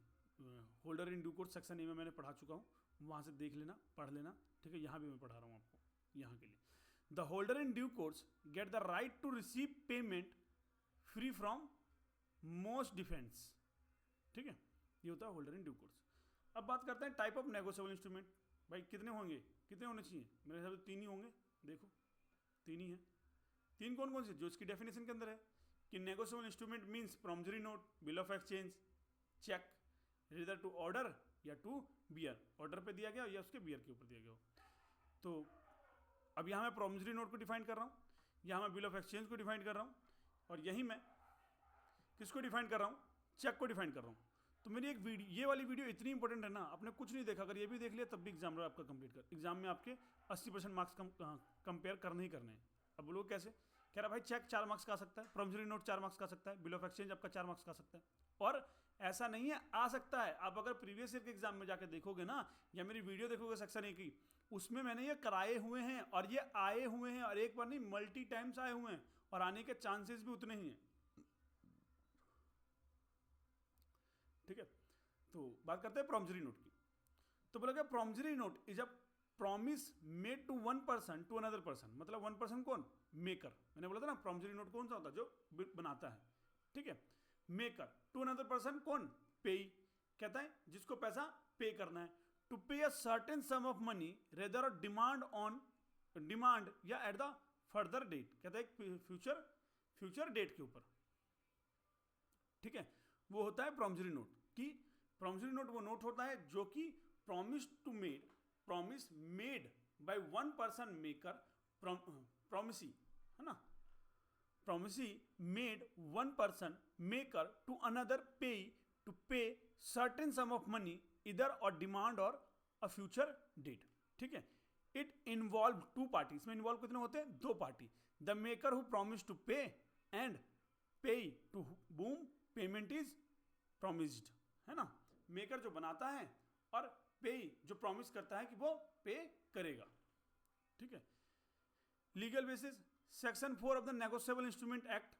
Holder in due course section A में मैंने पढ़ा चुका हूँ, वहाँ से देख लेना, पढ़ लेना। ठीक है, यहाँ भी मैं पढ़ा रहा हूँ आपको यहाँ के लिए। The holder in due course get the right to receive payment free from most defence. ठीक है, ये होता है होल्डर इन ड्यू कोर्स। अब बात करते हैं टाइप ऑफ नेगोशिएबल इंस्ट्रूमेंट। भाई कितने होंगे, कितने होने चाहिए, मेरे हिसाब से 3 ही होंगे। देखो 3 ही है। 3 कौन कौन से, जो इसकी डेफिनेशन के अंदर है कि negotiable instrument means promissory note, bill of exchange, cheque, either to order या टू बियर, ऑर्डर पे दिया गया या उसके बियर के ऊपर दिया गया हो। तो अब यहाँ मैं प्रॉमिसरी नोट को डिफाइन कर रहा हूँ, यहाँ मैं बिल ऑफ एक्सचेंज को डिफाइन कर रहा हूँ, और यहीं मैं किसको डिफाइन कर रहा हूँ, चेक को डिफाइन कर रहा हूँ। तो मेरी एक वीडियो, ये वाली वीडियो इतनी इंपॉर्टेंट है ना, आपने कुछ नहीं देखा, अगर ये भी देख लिया तब भी एग्जाम आपका कंप्लीट कर, एग्जाम में आपके 80% मार्क्स कंपेयर करने ही करने हैं। अब बोलो कैसे, कह रहा भाई चेक 4 मार्क्स का आ सकता है, प्रॉमिसरी नोट 4 मार्क्स का आ सकता है, बिल ऑफ एक्सचेंज आपका 4 मार्क्स का आ सकता है। और ऐसा नहीं है, आ सकता है, आप अगर प्रीवियस ईयर के एग्जाम में जाकर देखोगे ना, या मेरी वीडियो देखोगे सेक्शन ए की, उसमें मैंने ये कराए हुए हैं और ये आए हुए हैं, और एक बार नहीं मल्टी टाइम्स आए हुए हैं, और आने के चांसेस भी उतने ही हैं। ठीक है, तो बात करते हैं प्रॉमिसरी नोट की। तो बोला क्या promissory note is a promise made to one person to another person, मतलब वन पर्सन कौन, मेकर, मैंने बोला था ना प्रॉमिसरी नोट कौन सा होता है, जो बनाता है, ठीक है, मेकर, टू अनदर पर्सन कौन, पेई, कहता है जिसको पैसा पे करना है, to pay a certain sum of money rather demand on demand या एट द फर्दर डेट, कहता है फ्यूचर डेट के ऊपर, ठीक है, वो होता है प्रॉमिसरी नोट। कि प्रॉमिसरी नोट वो नोट होता है जो कि promise made by one person maker, promisee, है ना, promisee made one person maker to another pay to pay certain sum of money इधर और डिमांड और अ फ्यूचर डेट, ठीक है। इट इन्वॉल्व टू पार्टी, इसमें इन्वॉल्व कितने होते हैं, दो party, the maker who promise to pay and pay to whom payment is promised, है ना, मेकर जो बनाता है और पे जो प्रॉमिस करता है कि वो पे करेगा, ठीक है। Legal basis section 4 of the negotiable instrument act,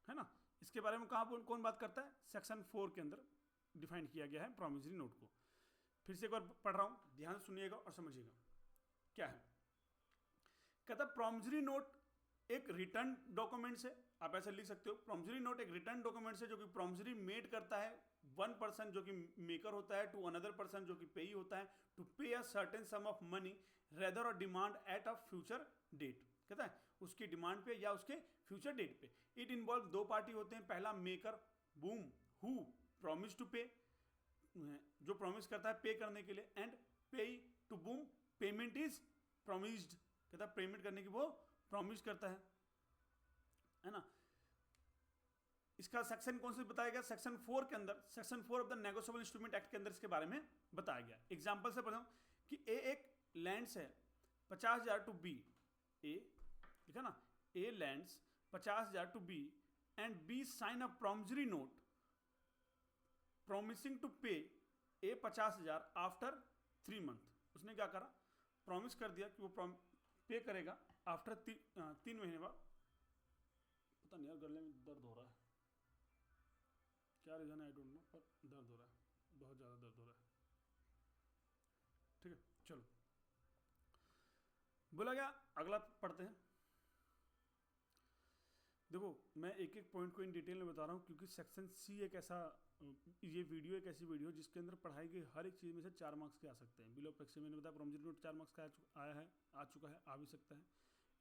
है ना, इसके बारे में कहाँ कौन बात करता है, सेक्शन 4 के अंदर डिफाइन किया गया है प्रॉमिसरी नोट को। फिर से एक बार पढ़ रहा हूं, ध्यान से सुनिएगा और समझिएगा क्या है। कहता प्रॉमिसरी नोट एक रिटर्न डॉक्यूमेंट है, आप ऐसे लिख सकते हो, प्रॉमिसरी नोट एक रिटर्न डॉक्यूमेंट है जो कि प्रॉमिसरी मेड करता है वन पर्सन जो कि मेकर होता है टू अनदर पर्सन जो कि पेई होता है to pay a certain sum of money rather और demand at a future date, कहता है उसकी डिमांड पे या उसके फ्यूचर डेट पे। इट इन्वॉल्व दो पार्टी होते हैं, पहला maker whom who promise to pay, जो प्रॉमिस करता है पे करने के लिए, and pay to whom payment is promised, कहता है पेमेंट करने की वो प्रॉमिस करता है ना। इसका सेक्शन कौन सा बताया गया, सेक्शन 4 के अंदर, section 4 of the negotiable instrument act के अंदर इसके बारे में बताया गया। एग्जांपल से बताऊं कि ए एक लैंड्स है 50,000 टू बी, ए ठीक है ना, A lands 50,000 to B and B sign a promissory note promising to pay A 50,000 after 3 month. उसने क्या करा, प्रॉमिस कर दिया कि वो पे करेगा आफ्टर 3 महीने बाद। पता नहीं यार गले में दर्द हो रहा है, क्या रीजन है आई डोंट नो, पर दर्द हो रहा है, बहुत ज़्यादा दर्द हो रहा है, ठीक है। चलो बोला गया, अगला पढ़ते हैं। देखो मैं एक एक पॉइंट को इन डिटेल में बता रहा हूँ क्योंकि सेक्शन सी एक ऐसा, ये वीडियो एक ऐसी वीडियो जिसके अंदर पढ़ाई गई हर एक चीज़ में से 4 मार्क्स के आ सकते हैं। बिलो ऑफ मैंने बताया प्रॉमिसरी नोट 4 मार्क्स का आया है, आ चुका है, आ भी सकता है।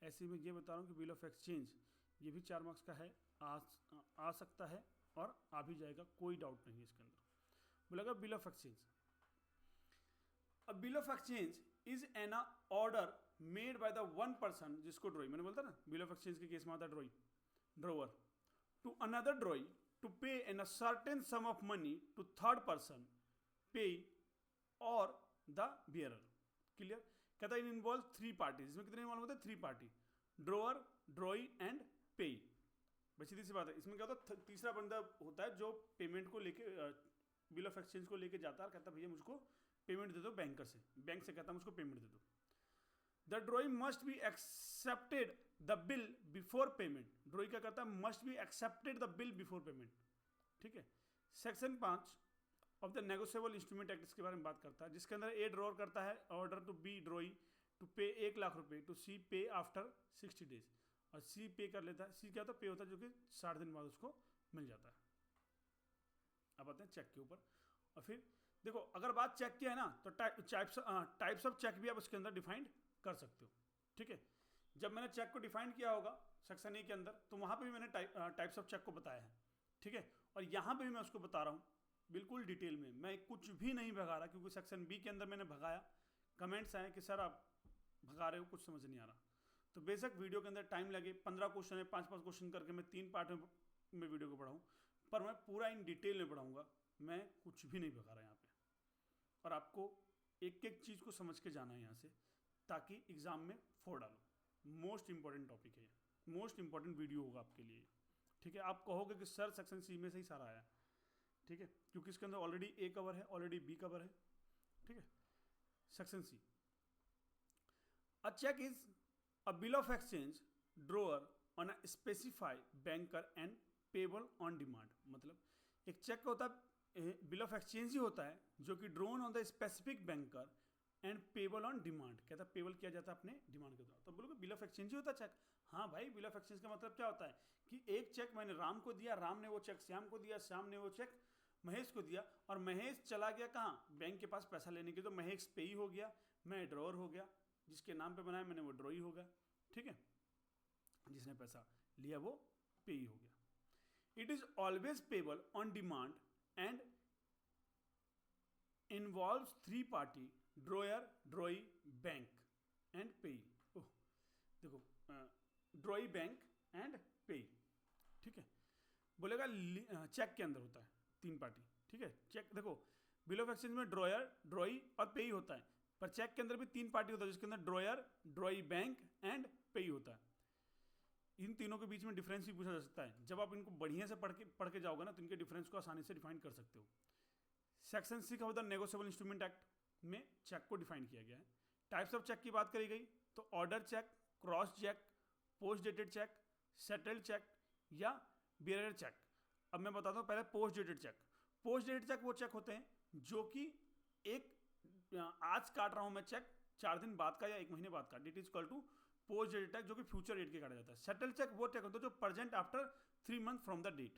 ऐसे में ये बता रहा हूँ कि बिल ऑफ एक्सचेंज ये भी 4 मार्क्स का है, आ सकता है और आ भी जाएगा, कोई डाउट नहीं है इसके अंदर। बोलेगा bill of exchange, a bill of exchange is an order made by the one person, जिसको ड्रॉई मैंने बोलता ना, बिल ऑफ एक्सचेंज के केस में आता है drawer to another drawee to pay an a certain sum of money to third person pay और द बियरर, क्लियर। कहता है इन्वॉल्व 3 पार्टी, इसमें कितने इन्वॉल्व होते हैं, 3 पार्टी, ड्रोअर ड्रॉई एंड पेई। बस सीधी सी बात है, इसमें क्या होता है, तीसरा बंदा होता है जो पेमेंट को लेके बिल ऑफ एक्सचेंज को लेके जाता है और कहता है भैया मुझको पेमेंट दे दो बैंकर से, बैंक से कहता है मुझको पेमेंट दे दो। The ड्रॉई must be accepted the bill before payment, ड्रॉई क्या करता है, must be accepted the bill before payment, ठीक है। Section 5 of the negotiable instrument act इसके बारे में बात करता है, जिसके अंदर ए ड्रॉअर करता है order to B drawee to pay 1 lakh रुपए टू सी पे आफ्टर 60 डेज, और सी पे कर लेता है, सी क्या होता है, पे होता है जो कि 60 दिन बाद उसको मिल जाता है। अब आते हैं चेक के ऊपर, और फिर देखो अगर बात चेक की है ना तो टाइप्स ऑफ चेक भी आप उसके अंदर डिफाइंड कर सकते हो, ठीक है। जब मैंने चेक को डिफाइन किया होगा सेक्शन ए के अंदर तो वहां पे भी मैंने टाइप्स ऑफ चेक को बताया है, ठीक है। और यहां पे भी मैं उसको बता रहा हूं बिल्कुल डिटेल में, मैं कुछ भी नहीं भगा रहा, क्योंकि सेक्शन बी के अंदर मैंने भगाया, कमेंट्स आए कि सर आप भगा रहे हो, कुछ समझ नहीं आ रहा। तो बेशक वीडियो के अंदर टाइम लगे, 15 क्वेश्चन है, 5-5 क्वेश्चन करके मैं 3 पार्ट में वीडियो को पढ़ाऊँ, पर मैं पूरा इन डिटेल में पढ़ाऊँगा, मैं कुछ भी नहीं भगा रहा यहाँ पे। और आपको एक एक चीज़ को समझ के जाना है यहाँ से, ताकि एग्जाम में 4 डालो। मोस्ट इंपॉर्टेंट टॉपिक है, मोस्ट इंपॉर्टेंट वीडियो होगा आपके लिए, ठीक है। आप कहोगे कि सर सेक्शन सी में से ही सारा आया, ठीक है, क्योंकि इसके अंदर ऑलरेडी ए कवर है, ऑलरेडी बी कवर है, ठीक है। Section C, a cheque is a bill of exchange drawer on a specify banker and payable on demand, मतलब एक चेक होता है बिल ऑफ एक्सचेंज ही होता है जो कि drone on the specific banker and payable on demand, कहता है पेबल किया जाता है अपने डिमांड के द्वारा। तो बोलोगे बिल ऑफ एक्सचेंज ही होता है चेक। हाँ भाई, बिल ऑफ एक्सचेंज का मतलब क्या होता है कि एक चेक मैंने राम को दिया, राम ने वो चेक श्याम को दिया, श्याम ने वो चेक महेश को दिया, और महेश चला गया कहाँ, बैंक के पास पैसा लेने के, तो महेश पेई हो गया, मैं ड्रॉअर हो गया, जिसके नाम पे बनाया मैंने वो ड्रॉई हो गया, ठीक है, जिसने पैसा लिया वो पेई हो गया। It is always payable on demand and involves three party, drawer, drawee, bank and payee. Oh देखो, ड्रॉई, बैंक एंड पेई, ठीक है। बोलेगा चेक के अंदर होता है तीन पार्टी, ठीक है। चेक देखो, बिल ऑफ एक्सचेंज में ड्रॉयर, ड्रॉई और पेई होता है, पर चेक के अंदर भी तीन पार्टी होता है जिसके अंदर ड्रॉयर, ड्रॉई, बैंक एंड पेई होता है। इन तीनों के बीच में डिफरेंस भी पूछा जा सकता है। जब आप इनको बढ़िया से पढ़ के जाओगे ना तो इनके डिफरेंस को आसानी से डिफाइन कर सकते हो। Section 6 of the negotiable instrument act में चेक को डिफाइन किया गया है। टाइप्स ऑफ चेक की बात करी गई तो order cheque, cross cheque, post dated cheque, settled cheque या बियरर चेक। अब मैं बताता हूँ पहले post dated cheque. Post dated cheque वो चेक होते हैं जो कि एक आज काट रहा हूँ मैं चेक 4 दिन बाद का या 1 महीने बाद का, date is equal to post dated cheque, जो कि फ्यूचर डेट के काटा जाता है। सेटल्ड चेक वो चेक होता है जो present after 3 month from the date,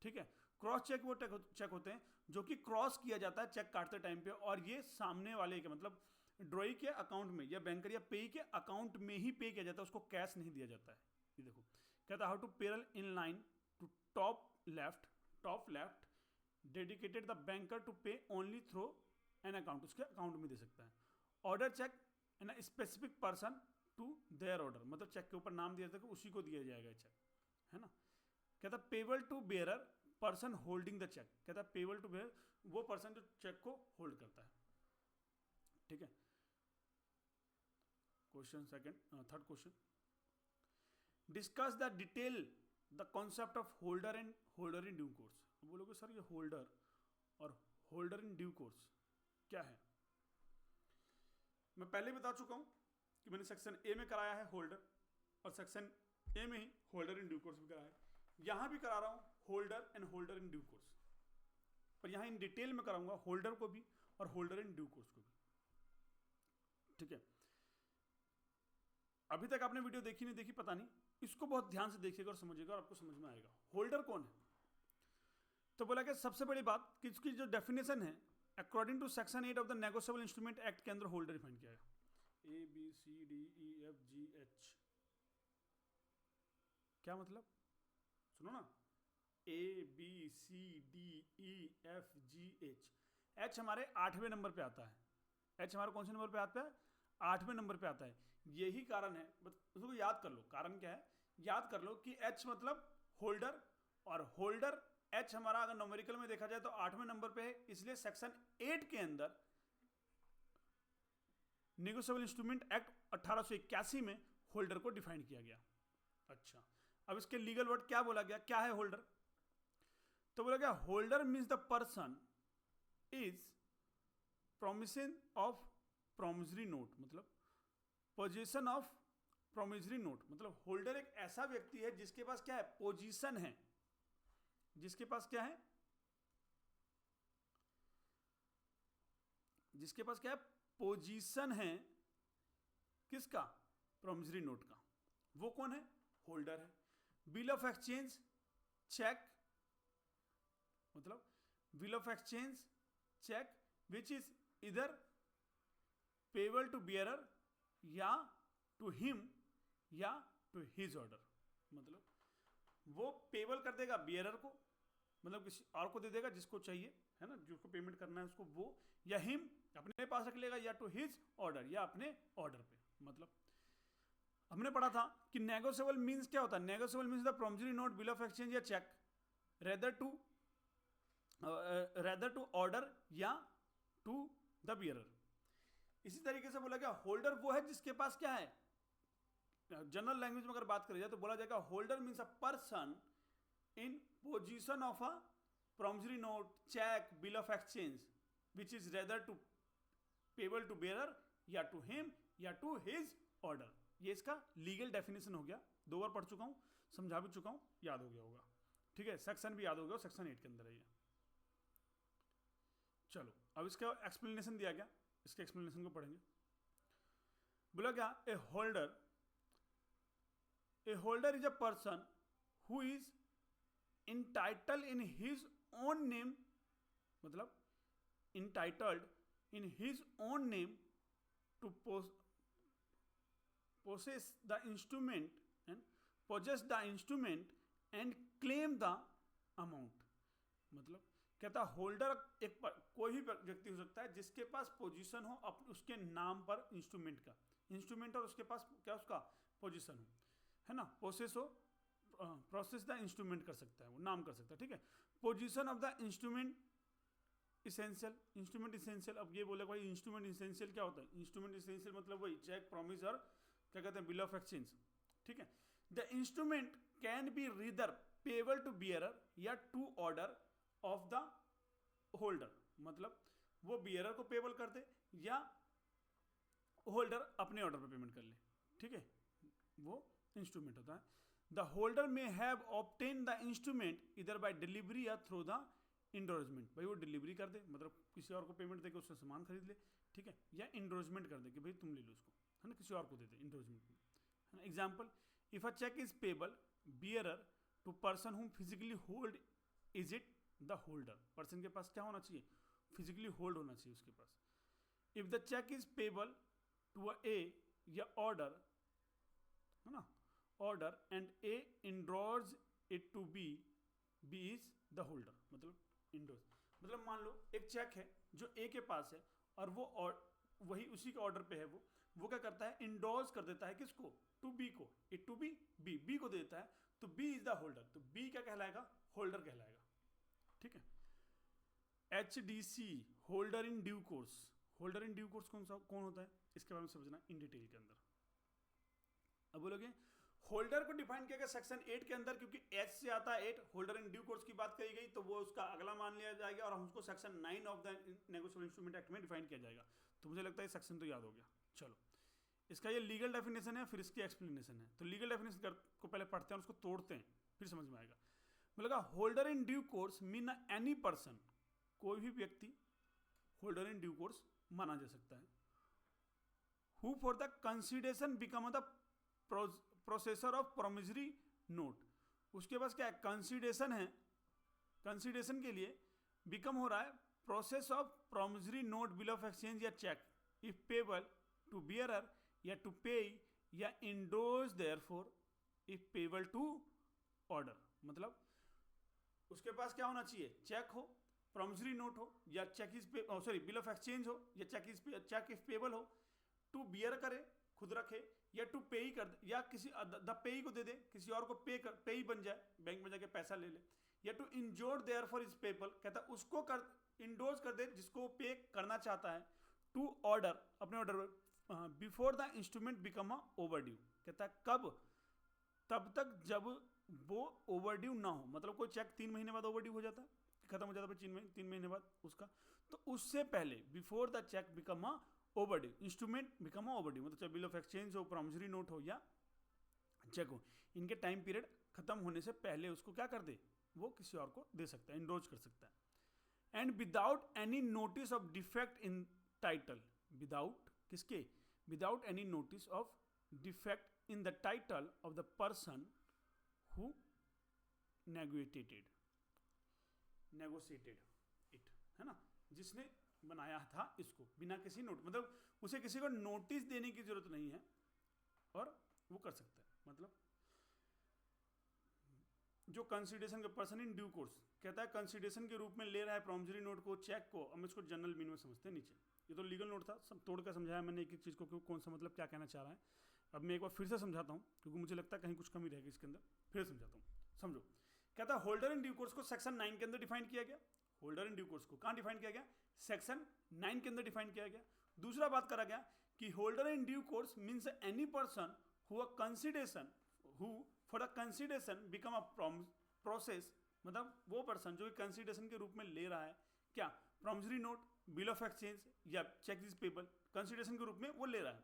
ठीक है। क्रॉस चेक वो चेक होते हैं जो कि क्रॉस किया जाता है चेक काटते टाइम पे, और ये सामने वाले के मतलब ड्रॉई के अकाउंट में या बैंकर या पेई के अकाउंट में ही पे किया जाता है, उसको कैश नहीं दिया जाता है। ये देखो कहता है how to parallel in line to top left dedicated the banker to pay only through an account, उसके अकाउंट में दे सकता है। Order cheque an specific person to their order, मतलब चेक के ऊपर नाम दिया जाता है उसी को दिया जाएगा चेक, है ना। कहता payable to bearer person holding the cheque, कहता पेबल टू बेयर वो पर्सन जो चेक को होल्ड करता है, ठीक है। Question third question, discuss the detail the concept of holder and holder in due course. बोलोगे सर ये होल्डर और होल्डर इन ड्यू कोर्स क्या है। मैं पहले बता चुका हूं कि मैंने सेक्शन ए में कराया है होल्डर, और सेक्शन ए में ही होल्डर इन ड्यू कोर्स भी कराया है। यहां भी करा रहा हूं holder and holder in due course, पर यहां इन डिटेल में कराऊंगा होल्डर को भी और होल्डर इन ड्यू कोर्स को भी, ठीक है। अभी तक आपने वीडियो देखी नहीं देखी पता नहीं, इसको बहुत ध्यान से देखिएगा और समझिएगा और आपको समझ में आएगा होल्डर कौन है। तो बोला कि सबसे बड़ी बात कि इसकी जो डेफिनेशन है according to section 8 of the negotiable instrument act के अंदर होल्डर डिफाइन किया है। ABCDEFGH क्या मतलब, सुनो ना, ABCDEFGH। H हमारे 8वें नंबर पे आता है। H हमारे कौन से नंबर पे आता है, 8वें नंबर पे आता है। यही कारण है, उसको याद कर लो, कारण क्या है याद कर लो कि H मतलब होल्डर, और होल्डर H हमारा अगर न्यूमेरिकल में देखा जाए तो 8वें नंबर पे है, इसलिए सेक्शन 8 के अंदर नेगोशिएबल इंस्ट्रूमेंट एक्ट 1881 में होल्डर को डिफाइन किया गया। अच्छा, अब इसके लीगल वर्ड क्या बोला गया, क्या है होल्डर। तो बोला गया holder means the person is possession of promissory note, मतलब पोजीशन ऑफ प्रोमिसरी नोट, मतलब होल्डर एक ऐसा व्यक्ति है जिसके पास क्या है, पोजीशन है, जिसके पास क्या है, जिसके पास क्या है, पोजीशन है, किसका, प्रोमिसरी नोट का। वो कौन है, होल्डर है। बिल ऑफ एक्सचेंज चेक, मतलब bill of exchange cheque which is either payable to bearer या टू हिम या टू हिज ऑर्डर, मतलब वो पेबल कर देगा बियरर को, मतलब किसी और को दे देगा जिसको चाहिए, है ना, जिसको पेमेंट करना है उसको, वो या हिम अपने पास रख लेगा, या टू हिज ऑर्डर या अपने ऑर्डर पे। मतलब हमने पढ़ा था कि नेगोशिएबल मींस क्या होता है, negotiable means the promissory note, bill of exchange या चेक रेदर टू ऑर्डर या टू द बियरर। इसी तरीके से बोला गया होल्डर वो है जिसके पास क्या है, जनरल लैंग्वेज में अगर बात करी जाए तो बोला जाएगा holder means a person in position of a promissory note, cheque, bill of exchange which is rather to payable to bearer या टू हिम या टू हिज ऑर्डर। ये इसका लीगल डेफिनेशन हो गया, 2 बार पढ़ चुका हूं, समझा भी चुका हूं, याद हो गया होगा, ठीक है। सेक्शन भी याद हो गया, सेक्शन 8 के अंदर है ये। चलो अब इसका एक्सप्लेनेशन दिया गया, इसके एक्सप्लेनेशन को पढ़ेंगे। बोला क्या, A holder is a person who is entitled in his own name, मतलब entitled in his own name to possess the instrument and claim the amount। मतलब कहता होल्डर कोई भी व्यक्ति हो सकता है जिसके पास पोजीशन हो उसके नाम पर इंस्ट्रूमेंट का, इंस्ट्रूमेंट और उसके पास क्या उसका पोजीशन हो, है ना, पोसेस हो, प्रोसेस द इंस्ट्रूमेंट कर सकता है, वो नाम कर सकता है, ठीक है। Position of the instrument essential, instrument essential, अब ये बोले भाई इंस्ट्रूमेंट इसेंशियल क्या होता है, इंस्ट्रूमेंट इसेंशियल मतलब वही चेक, प्रॉमिस और क्या कहते हैं बिल ऑफ एक्सचेंज, ठीक है। The instrument can be either payable to bearer या to order of the holder, मतलब वो बियरर को पेबल कर दे या होल्डर अपने ऑर्डर पर पेमेंट कर ले, ठीक है, वो इंस्ट्रूमेंट होता है। द होल्डर में हैव ऑब्टेन द इंस्ट्रूमेंट इधर बाय डिलीवरी या थ्रू द इंडोर्समेंट, भाई वो डिलीवरी कर दे मतलब किसी और को पेमेंट देके उससे सामान खरीद ले, ठीक है, या इंडोर्समेंट कर दे कि भाई तुम ले लो उसको, है ना, किसी और को दे दे इंडोर्समेंट में, है ना। Example, if a cheque is payable bearer to person whom physically hold is it the holder, person के पास क्या होना चाहिए, फिजिकली होल्ड होना चाहिए उसके पास। If the cheque is payable to A या ऑर्डर, है ना, order and A endorse it to B is the holder, मतलब इंडोर्स, मतलब मान लो एक चेक है जो ए के पास है और वो वही उसी के ऑर्डर पे है, वो क्या करता है, इंडोर्स कर देता है किसको, टू बी को, इट टू बी को देता है, तो बी इज द होल्डर, तो बी क्या कहलाएगा, होल्डर कहलाएगा, ठीक है। HDC holder in due course, holder in due course कौन होता है, इसके बारे में समझना इन डिटेल के अंदर। अब बोलोगे होल्डर को डिफाइन किया गया सेक्शन 8 के अंदर, क्योंकि H से आता है 8, होल्डर इन ड्यू कोर्स की बात करी गई तो वो उसका अगला मान लिया जाएगा और हम उसको section 9 of the negotiable instrument act में डिफाइन किया जाएगा। तो मुझे लगता है सेक्शन तो याद हो गया। चलो इसका ये लीगल डेफिनेशन है, फिर इसकी एक्सप्लेनेशन है। तो लीगल डेफिनेशन को पहले पढ़ते हैं, उसको तोड़ते हैं, फिर समझ में आएगा। मतलब holder in due course mean any person, कोई भी व्यक्ति होल्डर इन ड्यू कोर्स माना जा सकता है, who for the consideration become the processor of promissory note, उसके पास क्या है, कंसिडरेशन है, कंसिडरेशन के लिए बिकम हो रहा है process of promissory note, bill of exchange या cheque, if payable to bearer या टू पे या endorse therefore if payable to order. मतलब उसके पास क्या होना चाहिए, चेक हो, प्रोमिसरी नोट हो या cheque is sorry bill of exchange हो या चेक इफ पेबल हो, टू बियर करे खुद रखे या टू पे ही कर दे या किसी द पे ही को दे दे, किसी और को पे ही बन जाए, बैंक में जाके पैसा ले ले, या to endorse therefore is payable, कहता उसको कर इंडोर्स कर दे जिसको पे करना चाहता है, टू ऑर्डर अपने order before the instrument become a over due, कहता है कब, तब तक जब वो ओवर ड्यू ना हो, मतलब कोई चेक 3 महीने बाद ओवर ड्यू हो जाता है, खत्म हो जाता है 3 महीने बाद उसका, तो उससे पहले before the cheque become a overdue, instrument become a overdue, मतलब चाहे बिल ऑफ एक्सचेंज हो, प्रॉमिसरी नोट हो या चेक हो, इनके टाइम पीरियड खत्म होने से पहले उसको क्या कर दे, वो किसी और को दे सकता है, इंडोर्स कर सकता है। And without any notice of defect in title, without किसके, without any notice of defect in the title of the person who negotiated it, है ना, जिसने बनाया था इसको बिना किसी नोट, मतलब उसे किसी को नोटिस देने की जरूरत नहीं है और वो कर सकता है। मतलब जो कंसिडरेशन का पर्सन इन ड्यू कोर्स, कहता है कंसिडरेशन के रूप में ले रहा है प्रॉमिसरी नोट को, चेक को, हम इसको जनरल मीनिंग में समझते हैं नीचे। ये तो लीगल नोट था, सब तोड़ कर समझाया मैंने एक एक चीज़ को, कौन सा मतलब क्या कहना चाह रहा है। अब मैं एक बार फिर से समझाता हूँ क्योंकि मुझे लगता है कहीं कुछ कमी रहेगी इसके अंदर, फिर समझाता हूँ, समझो। कहता है होल्डर इन ड्यू कोर्स को सेक्शन 9 के अंदर डिफाइन किया गया, होल्डर इन ड्यू कोर्स को कहाँ डिफाइन किया गया, सेक्शन 9 के अंदर डिफाइन किया गया। दूसरा बात करा गया कि holder in due course means any person who consideration who for a consideration become a process, मतलब वो पर्सन जो कंसिडरेशन के रूप में ले रहा है क्या, promissory note, bill of exchange या चेक इज पेबल, कंसिडरेशन के रूप में वो ले रहा है,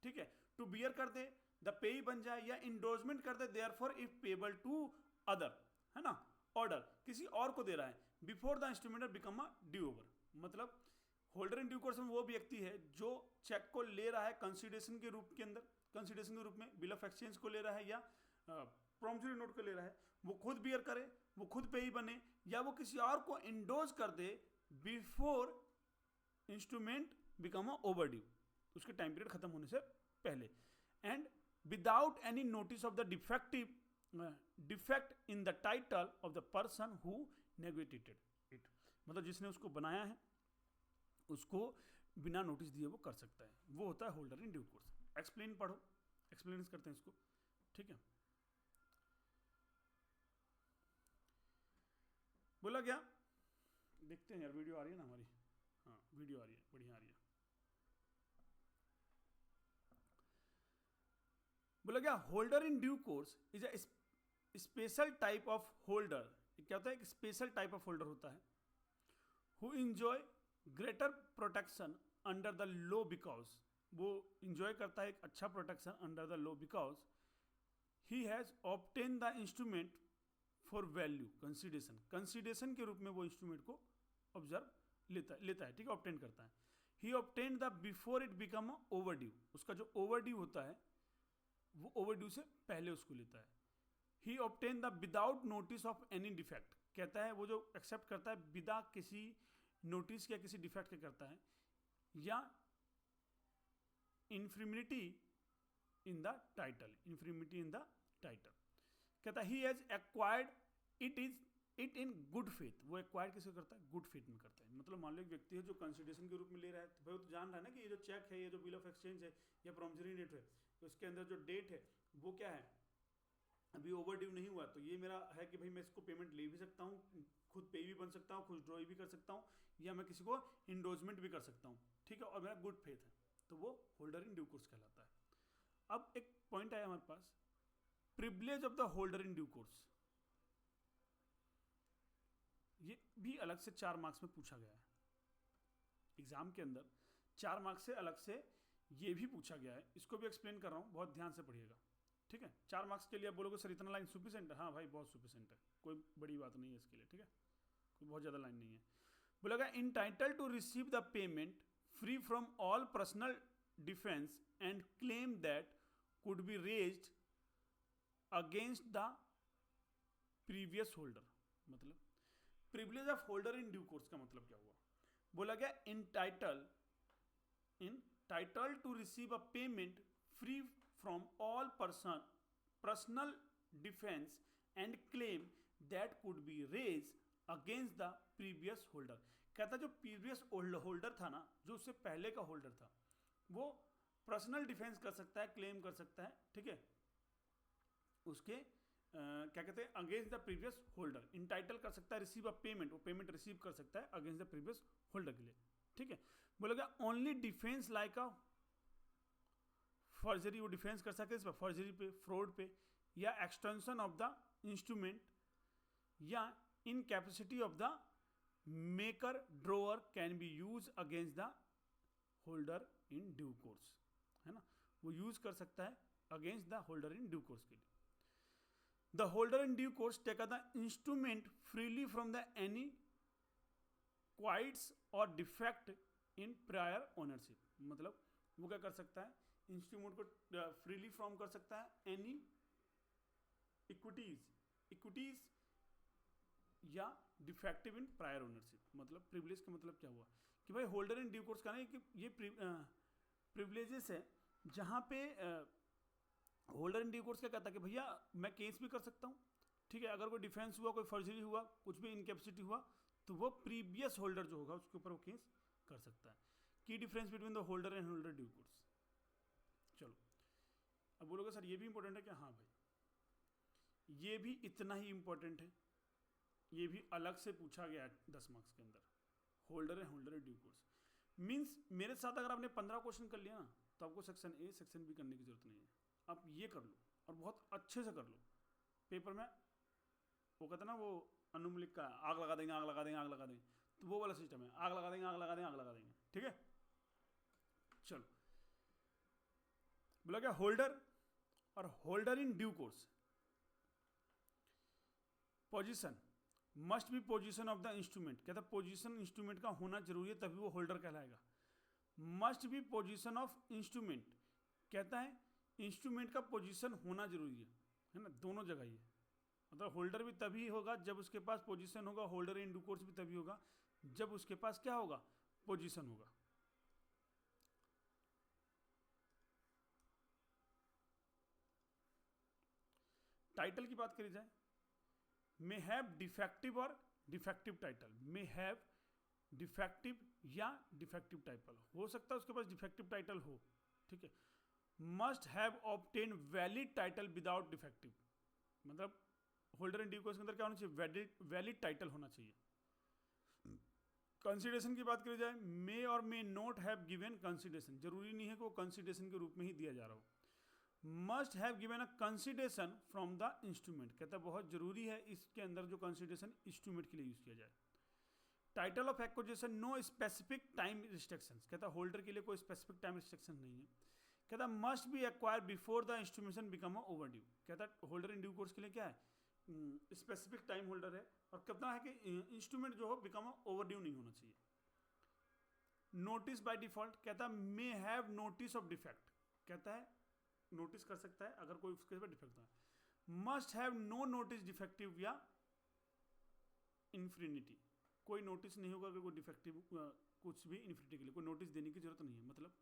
ठीक है, टू बियर कर दे, द पे बन जाए या इंडोर्समेंट कर दे therefore if payable to other, है ना, ऑर्डर किसी और को दे रहा है, before the instrument become a due over, मतलब होल्डर इन ड्यू कोर्स में वो व्यक्ति है जो चेक को ले रहा है कंसिडरेशन के रूप के अंदर, कंसिडरेशन के रूप में बिल ऑफ एक्सचेंज को ले रहा है या प्रॉमिसरी नोट को ले रहा है, वो खुद बियर करे, वो खुद पे ही बने, या वो किसी और को इंडोज कर दे before instrument become a overdue, उसके टाइम पीरियड खत्म होने से पहले, and without any notice of the defect in the title of the person who negotiated it, मतलब जिसने उसको बनाया है उसको बिना नोटिस दिए वो कर सकता है, वो होता है holder in due course. Explain पढ़ो, एक्सप्लेन करते हैं इसको, ठीक है। बोला क्या, देखते हैं यार वीडियो आ रही है ना हमारी, हाँ वीडियो आ रही है, बढ़िया आ रही है। बोला क्या, holder in due course is a special type of holder, क्या होता है, एक स्पेशल टाइप ऑफ होल्डर होता है who enjoy greater protection under the law because, वो इंजॉय करता है एक अच्छा protection under the law because he has obtain the instrument for value consideration, consideration के रूप में वो इंस्ट्रूमेंट को ऑब्जर्व लेता है, ठीक है, ऑब्टेन करता है। He obtain the before it become overdue, उसका जो ओवर ड्यू होता है वो ओवर ड्यू से पहले उसको लेता है। He obtain the without notice of any defect, कहता है वो जो एक्सेप्ट करता है विदा किसी नोटिस या किसी डिफेक्ट के करता है, या infirmity in the title, infirmity in the title, कहता है he has acquired it in good faith, वो एक्वायर्ड किसे करता है, गुड फेथ में करता है। मतलब मान लो एक व्यक्ति है जो कंसिडरेशन के रूप में ले रहा है, तो भाई वो तो जान रहा है ना कि ये जो चेक है, ये जो बिल ऑफ एक्सचेंज है या प्रॉमिसरी नोट है, तो उसके अंदर जो डेट है वो क्या है, अभी ओवर ड्यू नहीं हुआ, तो ये मेरा है कि भाई मैं इसको पेमेंट ले भी सकता हूँ, खुद पे भी बन सकता हूँ, खुद ड्रॉ भी कर सकता हूँ, या मैं किसी को इंडोजमेंट भी कर सकता हूँ, ठीक है, और मेरा गुड फेथ है, तो वो होल्डर इन ड्यू कोर्स कहलाता है। अब एक पॉइंट आया हमारे पास, privilege of the holder in due course, ये भी अलग से 4 मार्क्स में पूछा गया है एग्जाम के अंदर, 4 मार्क्स से अलग से ये भी पूछा गया है, इसको भी एक्सप्लेन कर रहा हूँ, बहुत ध्यान से पढ़िएगा, ठीक है। 4 मार्क्स के लिए आप बोलोगे सर इतना लाइन सुफिशिएंट है, हाँ भाई बहुत सुफिशिएंट है, कोई बड़ी बात नहीं है इसके लिए, ठीक है, कोई बहुत ज़्यादा लाइन नहीं है। बोलेगा entitle to receive the payment free from all personal defence and claim that could be raised against the previous holder, मतलब privilege of holder in due course का मतलब क्या हुआ, बोला गया entitled to receive a payment free from all personal defense and claim that could be raised against the previous holder, कहता जो प्रीवियस होल्डर था ना, जो उससे पहले का होल्डर था, वो पर्सनल डिफेंस कर सकता है, क्लेम कर सकता है, ठीक है, उसके क्या कहते हैं against the previous holder, entitle कर सकता है, रिसीव अ पेमेंट, वो पेमेंट रिसीव कर सकता है अगेंस्ट द प्रीवियस होल्डर के लिए, ठीक है। बोलेगा ओनली डिफेंस लाइक अ फर्जरी, वो डिफेंस कर सकते हैं फर्जरी पे, फ्रॉड पे, या एक्सटेंशन ऑफ द इंस्ट्रूमेंट, या incapacity of the maker drawer can be use against the holder in due course, है ना, वो यूज कर सकता है against the holder in due course के लिए। The holder in due course take the instrument freely from the any quits or defect in prior ownership, मतलब वो क्या कर सकता है, इंस्ट्रूमेंट को फ्रीली फ्रॉम कर सकता है एनी इक्विटीज या डिफेक्टिव इन प्रायर ओनरशिप, मतलब प्रिविलेज का मतलब क्या हुआ कि भाई होल्डर इन ड्यू कोर्स का नहीं कि ये प्रिविलेजेस है जहाँ पे होल्डर इन ड्यू कोर्स क्या कहता है कि भैया मैं केस भी कर सकता हूँ, ठीक है, अगर कोई डिफेंस हुआ, कोई फर्जरी हुआ, कुछ भी इनकैपेसिटी हुआ, तो वो प्रीवियस होल्डर जो होगा उसके ऊपर वो केस कर सकता है। की difference between the holder and holder due course. चलो अब बोलोगे सर ये भी इंपॉर्टेंट है क्या, हाँ भाई ये भी इतना ही इंपॉर्टेंट है, ये भी अलग से पूछा गया है 10 मार्क्स के अंदर, holder and holder due course. Means मेरे साथ अगर आपने 15 क्वेश्चन कर लिया ना, तो आपको सेक्शन ए सेक्शन बी करने की जरूरत नहीं है, आप ये कर लो और बहुत अच्छे से कर लो। पेपर में वो कहता ना, वो अनुमलिक का आग लगा देंगे, आग लगा देंगे, आग लगा देंगे, तो वो वाला सिस्टम है, आग लगा देंगे, आग लगा देंगे, आग लगा देंगे, ठीक है। चलो बोला क्या, होल्डर और holder in due course position must be position of the instrument, कहता है पोजीशन इंस्ट्रूमेंट का होना जरूरी है तभी वो होल्डर कहलाएगा। Must be position of instrument, कहता है इंस्ट्रूमेंट का पोजीशन होना जरूरी है ना, दोनों जगह ही है। मतलब होल्डर भी तभी होगा जब उसके पास पोजीशन होगा, होल्डर इन ड्यू कोर्स भी तभी होगा जब उसके पास क्या होगा, पोजीशन होगा। टाइटल की बात करी जाए, मे हैव डिफेक्टिव और defective title, may have defective या डिफेक्टिव टाइटल, हो सकता है उसके पास डिफेक्टिव टाइटल हो, ठीक है। Must have obtain valid title without defective, मतलब होल्डर इन ड्यू कोर्स के अंदर क्या होना चाहिए, वैलिड टाइटल होना चाहिए। कंसिडरेशन की बात करी जाए, मे और may not have given consideration, जरूरी नहीं है कि वो कंसिडरेशन के रूप में ही दिया जा रहा हो। Must have given a consideration from the instrument, कहता है बहुत जरूरी है इसके अंदर जो कंसिडरेशन इंस्ट्रूमेंट के लिए यूज किया जाए। Title of acquisition no specific time restrictions, कहता है होल्डर के लिए कोई स्पेसिफिक टाइम रिस्ट्रिक्शन नहीं है। कहता है must be acquire before the instrumentation become over due, कहता है होल्डर इन ड्यू कोर्स के लिए क्या है, स्पेसिफिक टाइम होल्डर है, और कितना है कि इंस्ट्रूमेंट जो हो बिकम ओवर ड्यू नहीं होना चाहिए। नोटिस बाय डिफॉल्ट, कहता है may have notice of defect, कहता है नोटिस कर सकता है अगर कोई उसके डिफेक्ट है। Must have no notice defective या इन्फिनिटी, कोई नोटिस नहीं होगा अगर कोई डिफेक्टिव कुछ भी इन्फिनिटी के लिए कोई नोटिस देने की जरूरत नहीं है। मतलब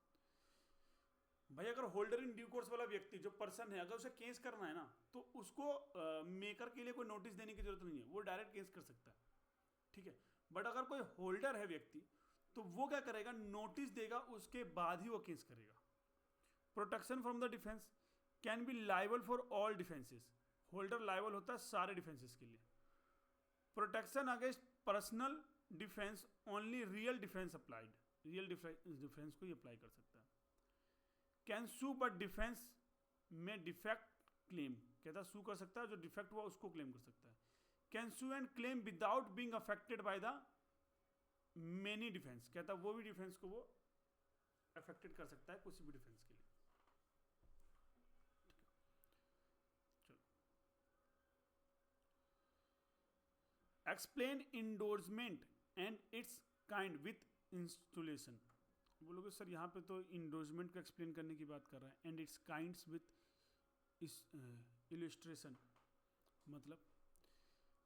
भाई अगर होल्डर इन ड्यू कोर्स वाला व्यक्ति जो पर्सन है अगर उसे केस करना है ना तो उसको मेकर के लिए कोई नोटिस देने की जरूरत नहीं है, वो डायरेक्ट केस कर सकता है, ठीक है। बट अगर कोई होल्डर है व्यक्ति तो वो क्या करेगा, नोटिस देगा, उसके बाद ही वो केस करेगा। Protection from the defence, can be liable for all defences, holder liable होता है सारे डिफेंसेस के लिए। Protection against personal defence only real defence applied, real defence को ही अप्लाई कर सकता है। कैन सू बट डिफेंस में डिफेक्ट क्लेम, कहता सू कर सकता है, जो डिफेक्ट हुआ उसको क्लेम कर सकता है। Can sue and claim without being affected by the many defence, कहता वो भी डिफेंस को वो अफेक्टेड कर सकता है किसी भी डिफेंस के लिए। Explain endorsement and it's kind with installation, बोलोगे सर यहाँ पे तो इंडोर्समेंट को एक्सप्लेन करने की बात कर रहा है, and it's kinds with illustration, मतलब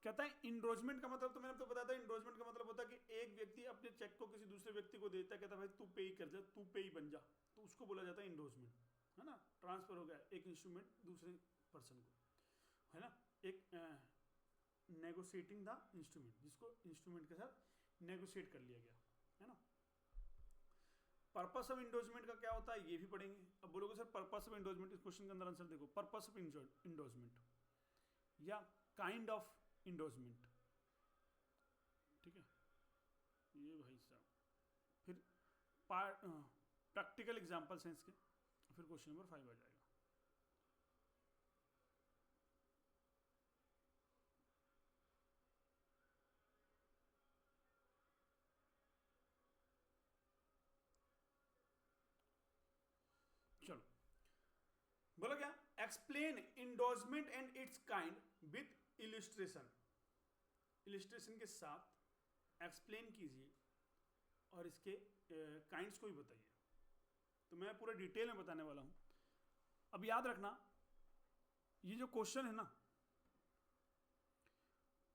कहता है इंडोर्समेंट का मतलब तो मैंने आपको बताया था, इंडोर्समेंट का मतलब होता है कि एक व्यक्ति अपने चेक को किसी दूसरे व्यक्ति को देता है, कहता है भाई तू पे ही कर जा, तू पे ही बन जा, तो उसको बोला जाता है इंडोर्समेंट, है ना। ट्रांसफर हो गया एक इंस्ट्रूमेंट दूसरे पर्सन को, है ना, एक नेगोशिएटिंग द इंस्ट्रूमेंट, जिसको इंस्ट्रूमेंट के साथ नेगोशिएट कर लिया गया, है ना। पर्पस ऑफ इंडोर्समेंट का क्या होता है ये भी पढ़ेंगे। अब बोलोगे सर पर्पस ऑफ इंडोर्समेंट, इस क्वेश्चन के अंदर आंसर देखो, पर्पस ऑफ इंडोर्समेंट या काइंड ऑफ इंडोर्समेंट, ठीक है, ये भाई साहब। फिर प्रैक्टिकल एग्जांपल्स हैं इसके, फिर क्वेश्चन नंबर 5 आ जाएगा। चलो बोलो क्या, explain endorsement and it's kind with illustration, illustration के साथ एक्सप्लेन कीजिए और इसके काइंड्स को भी बताइए। तो मैं पूरा डिटेल में बताने वाला हूं। अब याद रखना ये जो क्वेश्चन है ना,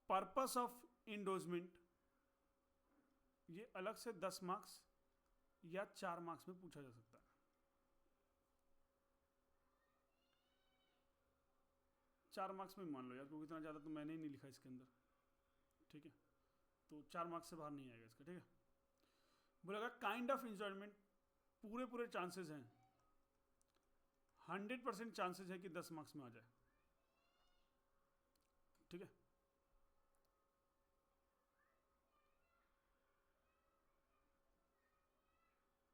पर्पस ऑफ इंडोर्समेंट, ये अलग से 10 मार्क्स या 4 मार्क्स में पूछा जा सकता है। चार मार्क्स में मान लो यार, क्योंकि इतना ज़्यादा तो मैंने ही नहीं लिखा इसके अंदर, ठीक है, तो 4 मार्क्स से बाहर नहीं आएगा इसका, ठीक है। बोलेगा काइंड ऑफ इंजॉयमेंट, पूरे चांसेस हैं, 100% चांसेस है कि 10 मार्क्स में आ जाए, ठीक है।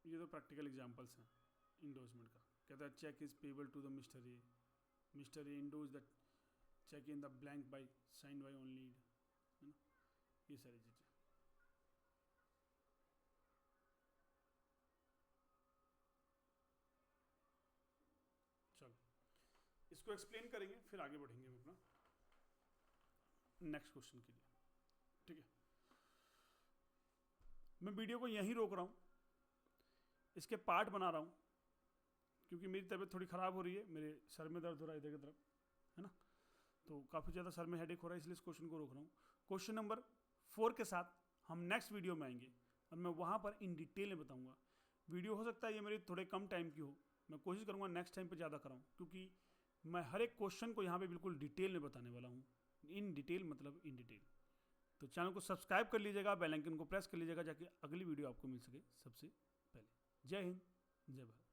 ये तो प्रैक्टिकल एग्जांपल्स हैं इंडोर्समेंट का। कहता है cheque is payable to the mister A, mister A endorse that cheque in the blank by sign by only, है ना, ये सारी चीज़ें। चलो इसको एक्सप्लेन करेंगे फिर आगे बढ़ेंगे हम अपना नेक्स्ट क्वेश्चन के लिए। ठीक है, मैं वीडियो को यहीं रोक रहा हूँ, इसके पार्ट बना रहा हूँ क्योंकि मेरी तबीयत थोड़ी ख़राब हो रही है, मेरे सर में दर्द हो रहा है इधर की तरफ, है ना, तो काफ़ी ज़्यादा सर में हेडेक हो रहा है, इसलिए इस क्वेश्चन को रोक रहा हूँ। क्वेश्चन नंबर 4 के साथ हम नेक्स्ट वीडियो में आएंगे और मैं वहाँ पर इन डिटेल में बताऊँगा। वीडियो हो सकता है ये मेरी थोड़े कम टाइम की हो, मैं कोशिश करूँगा नेक्स्ट टाइम पर ज़्यादा कराऊँ, क्योंकि मैं हर एक क्वेश्चन को यहाँ पे बिल्कुल डिटेल में बताने वाला हूँ। इन डिटेल मतलब इन डिटेल। तो चैनल को सब्सक्राइब कर लीजिएगा, बेल आइकन को प्रेस कर लीजिएगा, ताकि अगली वीडियो आपको मिल सके सबसे पहले। जय हिंद, जय भारत।